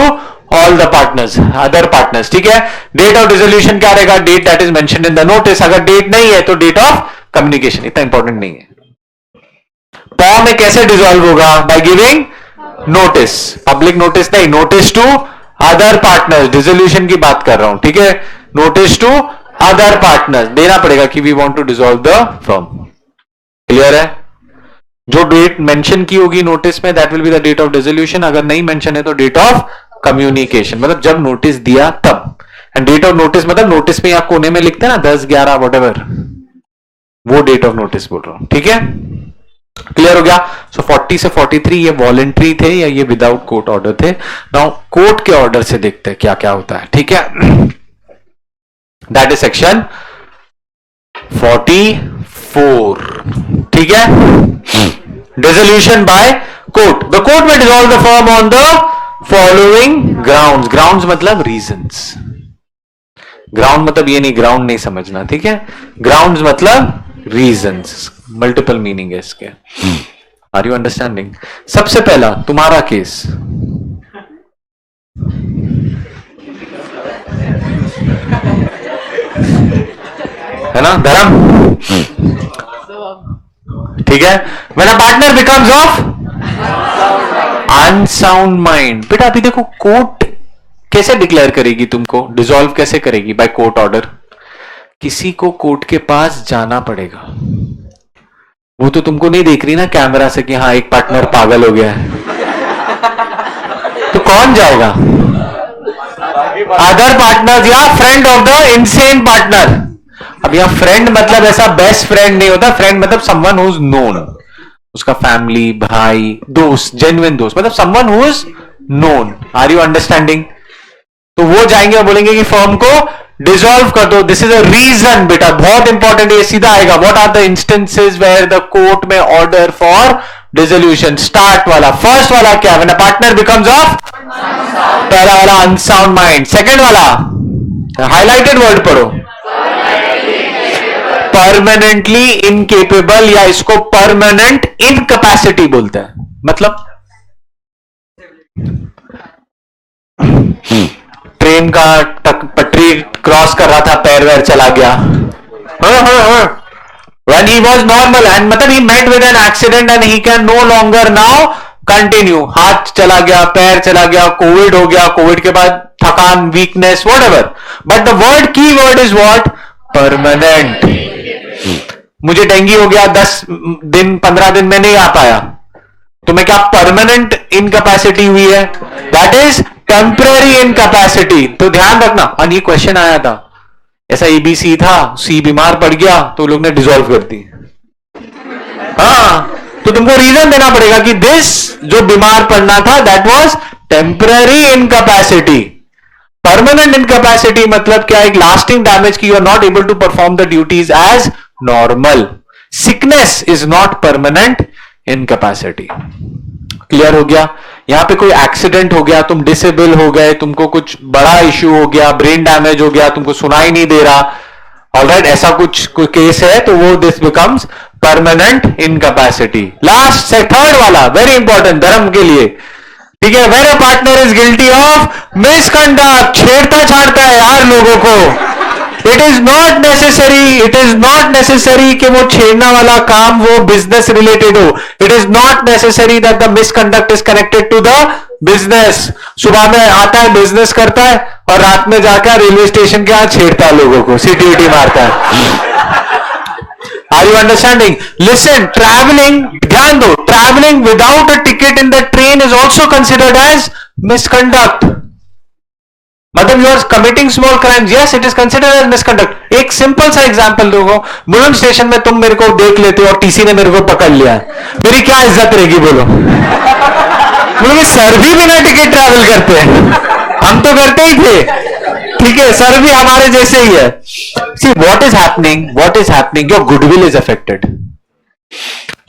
all the partners, other partners, ठीक है। डेट ऑफ डिसोल्यूशन क्या रहेगा? Date that is mentioned in the notice. अगर डेट नहीं है तो डेट ऑफ कम्युनिकेशन, इतना इंपॉर्टेंट नहीं है। पॉ में कैसे डिसॉल्व होगा? By giving notice, public notice नहीं, notice to other partners, dissolution की बात कर रहा हूं, ठीक है। नोटिस टू अदर पार्टनर्स देना पड़ेगा कि we want to dissolve the firm. Clear है? जो डेट मेंशन की होगी नोटिस में that will be the date of dissolution, अगर नहीं मेंशन है तो डेट ऑफ कम्युनिकेशन, मतलब जब नोटिस दिया तब। एंड डेट ऑफ नोटिस मतलब नोटिस में आप कोने में लिखते हैं ना 10, 11 व्हाटएवर, वो डेट ऑफ नोटिस बोल रहा हूं, ठीक है। क्लियर हो गया? सो 40 से 43 ये वॉलेंट्री थे या ये विदाउट कोर्ट ऑर्डर थे। नाउ कोर्ट के ऑर्डर से देखते हैं क्या क्या होता है, ठीक है। दैट इज सेक्शन 44, ठीक है। Dissolution by court, the court may dissolve the firm on the following grounds. Grounds मतलब रीजंस, ग्राउंड मतलब ये नहीं, ग्राउंड नहीं समझना, ठीक है। ग्राउंड्स मतलब रीजंस, मल्टीपल मीनिंग है इसके। Are you understanding? सबसे पहला तुम्हारा केस, है ना धर्म, ठीक है। When a partner becomes of unsound mind, बेटा अभी देखो कोर्ट कैसे डिक्लेयर करेगी तुमको, डिसॉल्व कैसे करेगी? By court order. किसी को कोर्ट के पास जाना पड़ेगा, वो तो तुमको नहीं देख रही ना कैमरा से कि हाँ एक पार्टनर पागल हो गया है, तो कौन जाएगा? अदर पार्टनर या friend of the insane partner. अब यहां फ्रेंड मतलब ऐसा बेस्ट फ्रेंड नहीं होता, फ्रेंड मतलब समवन हु इज नोन, उसका फैमिली, भाई, दोस्त, जेन्युइन दोस्त, मतलब someone who is known. Are you understanding? तो वो जाएंगे और बोलेंगे कि फर्म को डिसॉल्व कर दो, दिस इज अ रीजन। बेटा बहुत इंपॉर्टेंट, ये सीधा आएगा। What are the instances where the court में ऑर्डर फॉर डिसोल्यूशन? स्टार्ट वाला, फर्स्ट वाला क्या? When a partner becomes of, पहला वाला अनसाउंड माइंड, सेकंड वाला हाईलाइटेड वर्ड पढ़ो, परमानेंटली इनकेपेबल, या इसको परमानेंट इनकैपेसिटी बोलते हैं। मतलब ट्रेन का पटरी क्रॉस कर रहा था, पैर वैर चला गया, when he was normal and मतलब he met with an accident and he can no longer now continue, हाथ चला गया, पैर चला गया, कोविड हो गया, कोविड के बाद थकान, weakness, whatever, but the word key word is what? permanent। मुझे डेंगू हो गया 10 दिन 15 दिन में नहीं आ पाया, तो मैं क्या परमानेंट इनकैपेसिटी हुई है? That is temporary incapacity. तो ध्यान रखना। और ये क्वेश्चन आया था, ऐसा एबीसी था, सी बीमार पड़ गया तो लोग ने डिसॉल्व कर दी। हाँ, तो तुमको रीजन देना पड़ेगा कि दिस जो बीमार पड़ना था that was temporary incapacity. Permanent incapacity मतलब क्या? एक लास्टिंग डैमेज की, you are not able to perform the duties as normal. Sickness is not permanent incapacity. Clear हो गया? यहां पे कोई एक्सीडेंट हो गया, तुम डिसेबल हो गए, तुमको कुछ बड़ा इश्यू हो गया, ब्रेन डैमेज हो गया, तुमको सुनाई नहीं दे रहा, ऑलराइट, ऐसा कुछ कोई केस है तो वो this becomes permanent incapacity. Last से थर्ड वाला वेरी इंपॉर्टेंट धर्म के लिए, ठीक है। Where a partner is guilty of misconduct, छेड़ता छाड़ता है यार लोगों को। इट इज नॉट नेसेसरी कि वो छेड़ना वाला काम वो बिजनेस रिलेटेड हो। It is not necessary that the misconduct is connected to the business, सुबह में आता है बिजनेस करता है और रात में जाकर रेलवे स्टेशन के यहां छेड़ता है लोगों को, सीटीवीटी मारता है। Are you understanding? Listen, travelling, ध्यान दो, travelling without a ticket in the train is also considered as misconduct. मतलब you are committing small crimes, yes it is considered as misconduct. एक सिंपल सा एग्जांपल दूंगा, मुलुंड स्टेशन में तुम मेरे को देख लेते हो और टीसी ने मेरे को पकड़ लिया, मेरी क्या इज्जत रहेगी बोलो? बोलो सर भी बिना टिकट ट्रैवल करते हैं, हम तो करते ही थे, ठीक है, सर भी हमारे जैसे ही है। See what is happening, your goodwill is affected,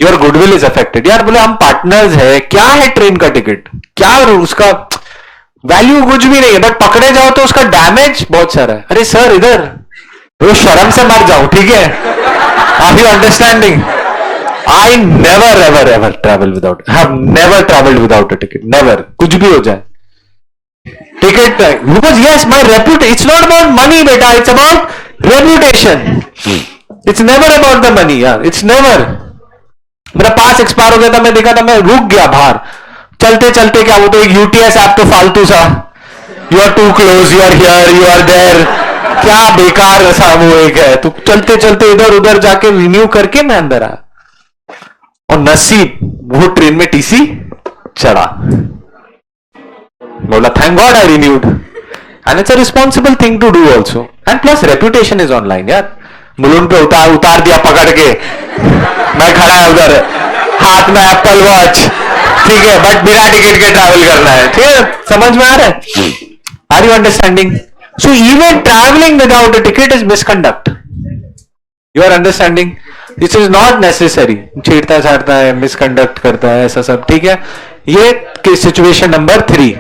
your goodwill is affected. यार बोले हम पार्टनर्स है, क्या है ट्रेन का टिकट, क्या उसका वैल्यू कुछ भी नहीं है, बट पकड़े जाओ तो उसका डैमेज बहुत सारा है। अरे सर इधर वो शर्म से मर जाओ, ठीक है? Are you understanding? I never ever ever travel without, have never travelled without a ticket, never, कुछ भी हो जाए ticket, because yes my reputation, it's not about money बेटा, it's about reputation, it's never about the money यार, it's never. मेरा pass expire हो गया था, मैं देखा था, मैं रुक गया बाहर, चलते चलते क्या वो तो एक यूटीएस ऐप तो फालतू सा, you are too close, you are here, you are there, क्या बेकार सा वो एक है, तो चलते चलते इधर उधर जाके रिन्यू करके मैं अंदर आया, और नसीब वो ट्रेन में टीसी चढ़ा, बोला thank god I renewed, and it's a responsible thing to do also, and plus reputation is online यार। मुलुंड पे उतार दिया पकड़ के, मैं खड़ा है उधर, हाथ में एप्पल वॉच, ठीक है, बट बिना टिकट के ट्रैवल करना है, ठीक है, समझ में आ रहा है? Are you understanding? So even travelling without a ticket is misconduct, you are understanding? This is not necessary, छेड़ता छाड़ता है, मिसकंडक्ट करता है, ऐसा सब, ठीक है? ये सिचुएशन नंबर 3,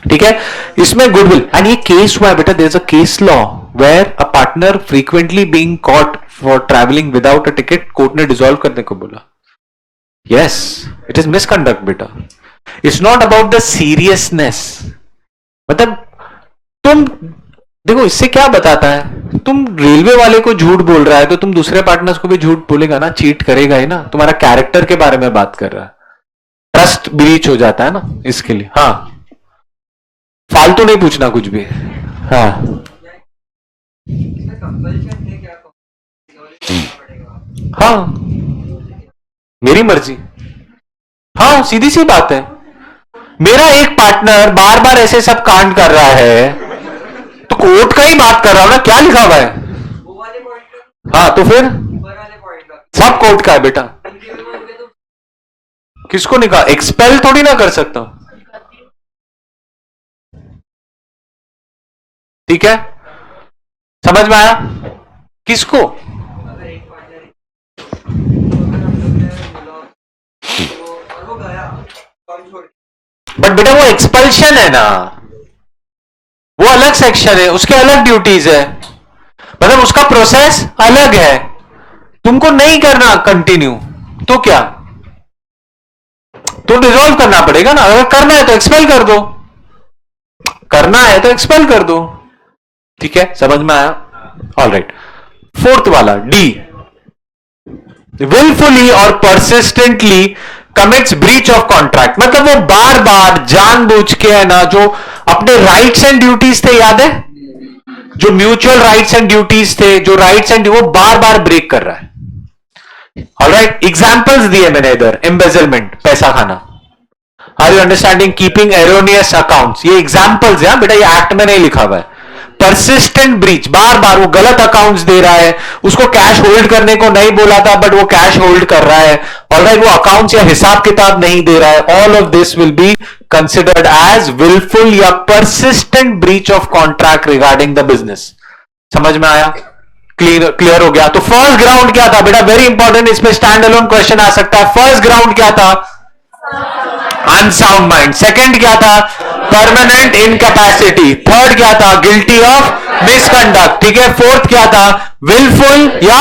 ठीक है? इसमें गुडविल, एंड ये केस हुआ है बेटा, there is a case law where a partner frequently being caught for travelling without a ticket, court ने डिसॉल्व करने को बोला। यस इट इज मिसकंडक्ट बेटा, it's not about the seriousness. मतलब तुम देखो इससे क्या बताता है, तुम रेलवे वाले को झूठ बोल रहा है तो तुम दूसरे पार्टनर्स को भी झूठ बोलेगा ना, चीट करेगा ही ना, तुम्हारा कैरेक्टर के बारे में बात कर रहा है, ट्रस्ट ब्रीच हो जाता है ना, इसके लिए। हाँ फालतू नहीं पूछना कुछ भी। हाँ हाँ मेरी मर्जी, हाँ सीधी सी बात है। मेरा एक पार्टनर बार बार ऐसे सब कांड कर रहा है तो कोर्ट का ही बात कर रहा हूं ना, क्या लिखा हुआ है? हाँ तो फिर सब कोर्ट का है बेटा, किसको नहीं कहा? एक्सपेल थोड़ी ना कर सकता हूं, ठीक है? समझ में आया? किसको? बट बेटा वो एक्सपल्शन है ना, वो अलग सेक्शन है, उसके अलग ड्यूटीज है, मतलब उसका प्रोसेस अलग है, तुमको नहीं करना कंटिन्यू तो क्या, तो डिसॉल्व करना पड़ेगा ना। अगर करना है तो एक्सपेल कर दो, करना है तो एक्सपेल कर दो, ठीक है? समझ में आया? ऑलराइट। 4th वाला डी, विलफुली और persistently commits breach of contract, मतलब वो बार बार जानबूझ के है ना, जो अपने राइट्स एंड ड्यूटीज थे, याद है जो म्यूचुअल राइट्स एंड ड्यूटीज थे, जो राइट्स एंड वो बार बार ब्रेक कर रहा है। ऑलराइट, एग्जांपल्स दिए मैंने इधर, एम्बेजलमेंट, पैसा खाना, are you understanding? Keeping erroneous accounts, ये एग्जांपल्स है बेटा, ये एक्ट में नहीं लिखा हुआ है। परसिस्टेंट ब्रीच, बार बार वो गलत अकाउंट्स दे रहा है, उसको कैश होल्ड करने को नहीं बोला था बट वो कैश होल्ड कर रहा है, ऑलराइट, वो अकाउंट्स या हिसाब किताब नहीं दे रहा है, all of this will be considered as wilful या persistent breach of contract regarding the business. समझ में आया? क्लियर हो गया? तो फर्स्ट ग्राउंड क्या था बेटा? वेरी इंपॉर्टेंट, इसमें स्टैंड अलोन क्वेश्चन आ सकता है। फर्स्ट ग्राउंड क्या था? Unsound mind. सेकंड क्या था? Permanent incapacity. थर्ड क्या था? गिल्टी ऑफ मिसकंडक्ट, ठीक है? फोर्थ क्या था? विलफुल या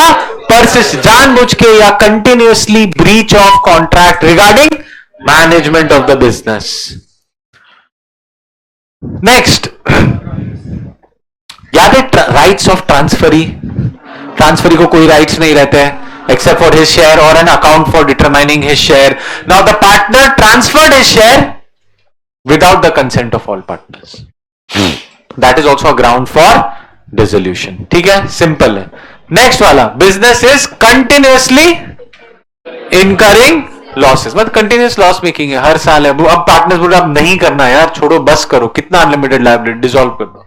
परसिस्ट, जानबूझ के या continuously breach of contract regarding management of the business. Next, याद है राइट्स ऑफ ट्रांसफरी? ट्रांसफरी को कोई राइट्स नहीं रहते हैं except for his share or an account for determining his share. Now the partner transferred his share without the consent of all partners. That is also a ground for dissolution. ठीक है, simple है. Next वाला, business is continuously incurring losses, मतलब continuous loss making है, हर साल है. अब partners बोल रहे अब नहीं करना है यार, छोड़ो बस करो, कितना अनलिमिटेड लायबिलिटी, डिसॉल्व कर दो.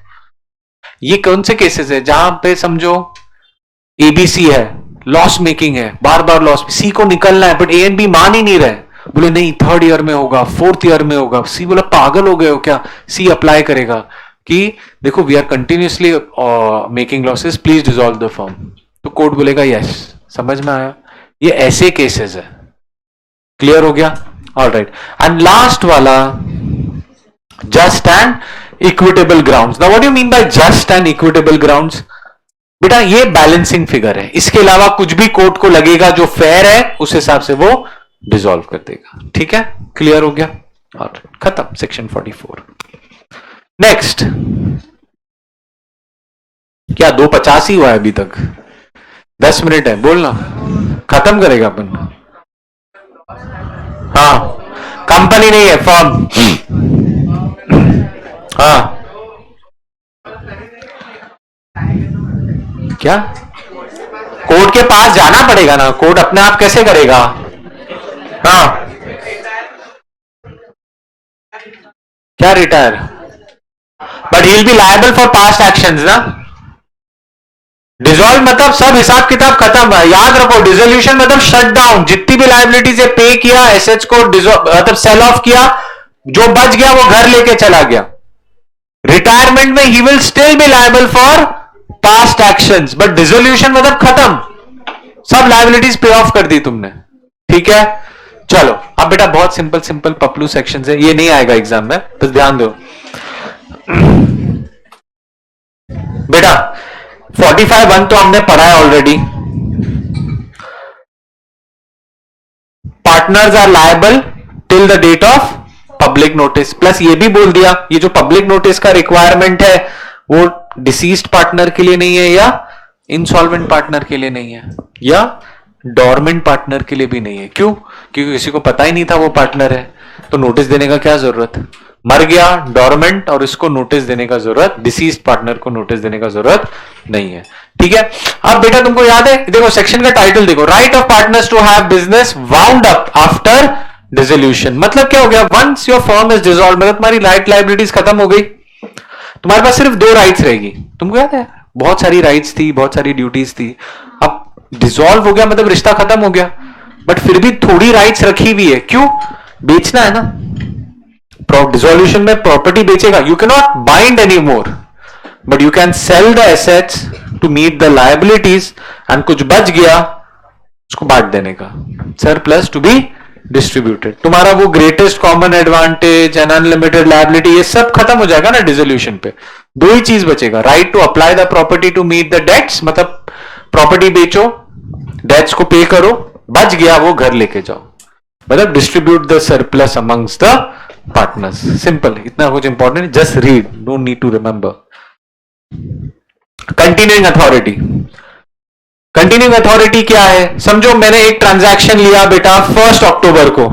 ये कौन से केसेस है जहां पे समझो एबीसी है, लॉस मेकिंग है, बार बार लॉस, सी को निकलना है बट ए एंड बी मान ही नहीं रहे, बोले नहीं थर्ड ईयर में होगा, फोर्थ ईयर में होगा. सी बोला पागल हो गए हो क्या. सी अप्लाई करेगा कि देखो we are continuously making losses, please dissolve the firm. तो कोर्ट बोलेगा यस. समझ में आया. ये ऐसे केसेस है. क्लियर हो गया. ऑलराइट. एंड लास्ट वाला, just and equitable grounds. Now what do you mean by just and equitable grounds? बेटा ये बैलेंसिंग फिगर है, इसके अलावा कुछ भी कोर्ट को लगेगा जो फेयर है उस हिसाब से वो डिसॉल्व कर देगा. ठीक है, क्लियर हो गया. और खत्म सेक्शन 44. नेक्स्ट, क्या 2:50 ही हुआ है अभी तक? 10 मिनट है, बोलना खत्म करेगा अपन. हाँ, कंपनी नहीं है, फर्म. हाँ, क्या कोर्ट के पास जाना पड़ेगा ना, कोर्ट अपने आप कैसे करेगा. हाँ, क्या retire, but he will be liable for past actions ना. डिसॉल्व मतलब सब हिसाब किताब खत्म है. याद रखो, डिसोल्यूशन मतलब शट डाउन, जितनी भी लायबिलिटी से पे किया, एसेट्स को मतलब सेल ऑफ किया, जो बच गया वो घर लेके चला गया. रिटायरमेंट में he will still be liable for past actions, but dissolution मतलब खत्म, सब लायबिलिटीज पे ऑफ कर दी तुमने. ठीक है, चलो अब बेटा बहुत सिंपल सिंपल पपलू सेक्शंस है, ये नहीं आएगा एग्जाम में, बस ध्यान दो. बेटा 45(1) तो हमने पढ़ा है already. Partners are liable till the date of public notice, plus ये भी बोल दिया ये जो पब्लिक नोटिस का रिक्वायरमेंट है वो डिसीज्ड पार्टनर के लिए नहीं है, या इंसॉल्वेंट पार्टनर के लिए नहीं है, या डोरमेंट पार्टनर के लिए भी नहीं है. क्यों? क्योंकि किसी को पता ही नहीं था वो पार्टनर है, तो नोटिस देने का क्या जरूरत. मर गया डोरमेंट और इसको नोटिस देने का जरूरत, डिसीज्ड पार्टनर को नोटिस देने का जरूरत नहीं है. ठीक है. अब बेटा तुमको याद है, देखो सेक्शन का टाइटल देखो, right of partners to have business wound up after dissolution. मतलब क्या हो गया, once your firm is dissolve, मतलब तुम्हारी राइट लायबिलिटीज खत्म हो गई, तुम्हारे पास सिर्फ 2 राइट्स रहेगी. तुमको याद है बहुत सारी राइट्स थी, बहुत सारी ड्यूटीज थी. अब डिसॉल्व हो गया मतलब रिश्ता खत्म हो गया, बट फिर भी थोड़ी राइट्स रखी हुई है. क्यों? बेचना है ना. डिसोल्यूशन में प्रॉपर्टी बेचेगा, you can not bind any more, but you can sell the assets to meet the liabilities, and कुछ बच गया उसको बांट देने का, सरप्लस टू बी डिस्ट्रीब्यूटेड. तुम्हारा वो greatest common advantage and unlimited liability ये सब खत्म हो जाएगा ना डिसोल्यूशन पे. 2 ही चीज बचेगा, right to apply the property to meet the debts, मतलब प्रॉपर्टी बेचो, डेट्स को पे करो, बच गया वो घर लेके जाओ, मतलब distribute the surplus amongst the partners. Simple, इतना कुछ important, just read, don't need to remember. Continuing authority. Continuing authority क्या है? समझो मैंने एक ट्रांजैक्शन लिया बेटा 1 अक्टूबर को,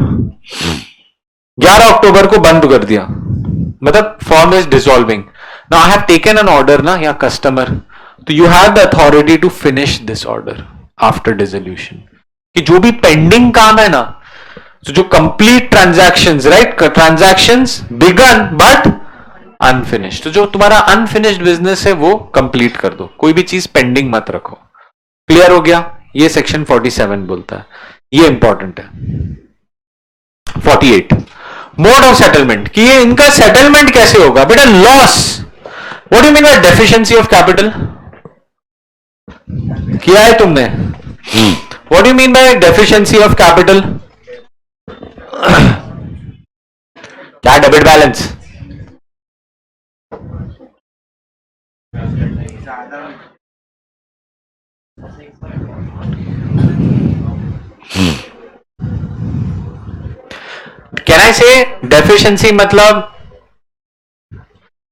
11 अक्टूबर को बंद कर दिया, मतलब firm is dissolving. Now I have taken an order ना, या कस्टमर, तो you have the authority to finish this order after dissolution. कि जो भी पेंडिंग काम है ना, तो जो complete transactions, right, transactions begun but unfinished, तो जो तुम्हारा अनफिनिश्ड बिजनेस है वो कंप्लीट कर दो, कोई भी चीज पेंडिंग मत रखो. क्लियर हो गया. ये सेक्शन 47 बोलता है, ये इंपॉर्टेंट है. 48 मोड ऑफ सेटलमेंट, कि ये इनका सेटलमेंट कैसे होगा. बेटा loss, what do mean by deficiency of capital, किया है तुमने. What do mean by deficiency of capital? क्या? Debit balance. Can I say deficiency मतलब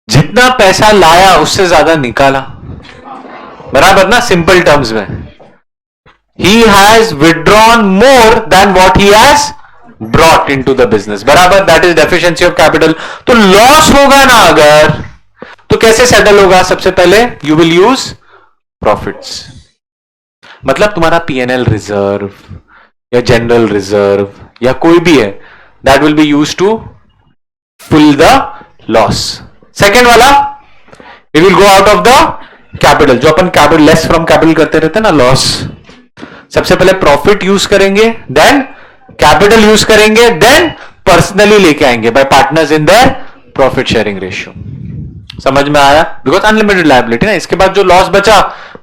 जितना पैसा लाया उससे ज्यादा निकाला, बराबर ना, सिंपल टर्म्स में. He has withdrawn more than what he has brought into the business, बराबर, that is deficiency of capital. तो लॉस होगा ना अगर, तो कैसे सेटल होगा? सबसे पहले यू विल यूज प्रॉफिट्स, मतलब तुम्हारा पीएनएल रिजर्व या जनरल रिजर्व या कोई भी है, that will be use to full the loss. Second वाला, it will go out of the capital, जो अपन कैपिटल लेस फ्रॉम कैपिटल करते रहते हैं ना, लॉस। सबसे पहले प्रॉफिट यूज करेंगे, देन कैपिटल यूज करेंगे, देन पर्सनली लेके आएंगे by partners in their profit sharing ratio. समझ में आया? बिकॉज अनलिमिटेड लायबिलिटी ना, इसके बाद जो लॉस बचा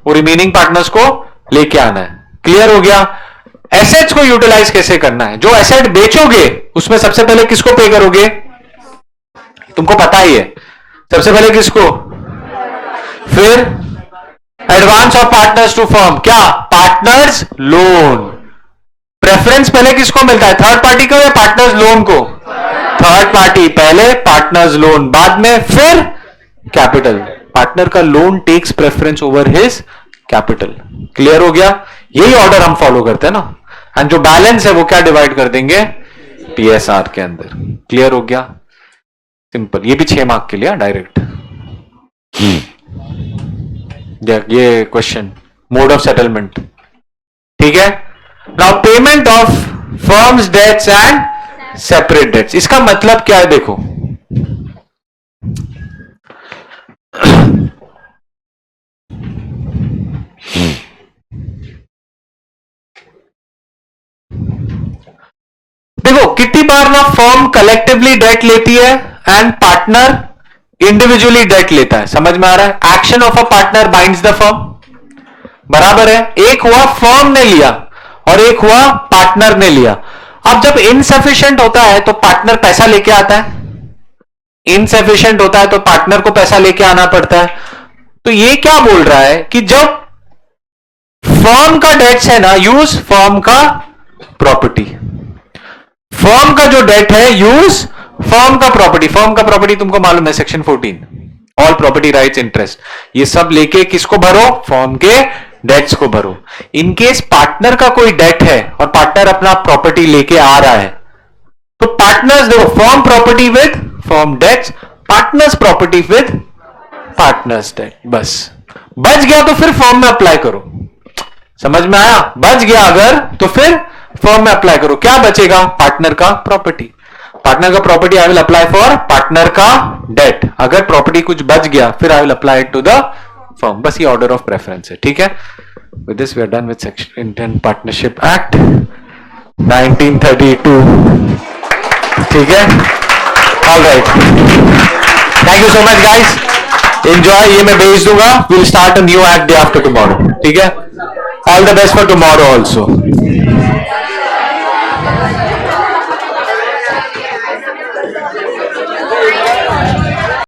वो रिमेनिंग पार्टनर्स को लेके आना है। क्लियर हो गया? एसेट्स को यूटिलाइज कैसे करना है, जो एसेट बेचोगे उसमें सबसे पहले किसको पे करोगे? तुमको पता ही है, सबसे पहले किसको? फिर advance of partners to firm, क्या? Partners loan. प्रेफरेंस पहले किसको मिलता है? थर्ड पार्टी को या पार्टनर्स लोन को? थर्ड पार्टी पहले, पार्टनर्स लोन बाद में, फिर कैपिटल। पार्टनर का loan takes preference over his capital. Clear हो गया? यही ऑर्डर हम फॉलो करते हैं ना, एंड जो बैलेंस है वो क्या डिवाइड कर देंगे? पीएसआर के अंदर। क्लियर हो गया? सिंपल। ये भी 6 मार्क के लिए डायरेक्ट। ये क्वेश्चन, मोड ऑफ सेटलमेंट, ठीक है। Now payment of firm's debts and separate debts, इसका मतलब क्या है? देखो, देखो कितनी बार ना फर्म कलेक्टिवली डेट लेती है एंड पार्टनर इंडिविजुअली डेट लेता है। समझ में आ रहा है? Action of a partner binds the firm, बराबर है। एक हुआ फर्म ने लिया और एक हुआ पार्टनर ने लिया। अब जब इनसफिशिएंट होता है तो पार्टनर पैसा लेके आता है, इनसफिशिएंट होता है तो पार्टनर को पैसा लेके आना पड़ता है। तो ये क्या बोल रहा है कि जब फर्म का डेट्स है ना, यूज फर्म का प्रॉपर्टी। फर्म का जो डेट है, यूज फर्म का प्रॉपर्टी। फर्म का प्रॉपर्टी तुमको मालूम है, section 14, all property rights interest, ये सब लेके किसको भरो? फर्म के डेट्स को भरो। इनकेस पार्टनर का कोई डेट है और पार्टनर अपना प्रॉपर्टी लेके आ रहा है, तो पार्टनर्स देखो, firm property with firm debts, partners property with partners debt. बस बच गया तो फिर फर्म में अप्लाई करो। समझ में आया? बच गया अगर तो फिर फर्म में अप्लाई करो। क्या बचेगा? पार्टनर का प्रॉपर्टी। पार्टनर का property I will apply for partner का डेट। अगर प्रॉपर्टी कुछ बच गया फिर I will apply it to the firm. बस ये ऑर्डर ऑफ प्रेफरेंस है, ठीक है। With this we are done with section Indian partnership act 1932, ठीक है। Alright, thank you so much guys, enjoy. ये मैं भेज दूंगा, will start a new act day after tomorrow, ठीक है। All the best for tomorrow also.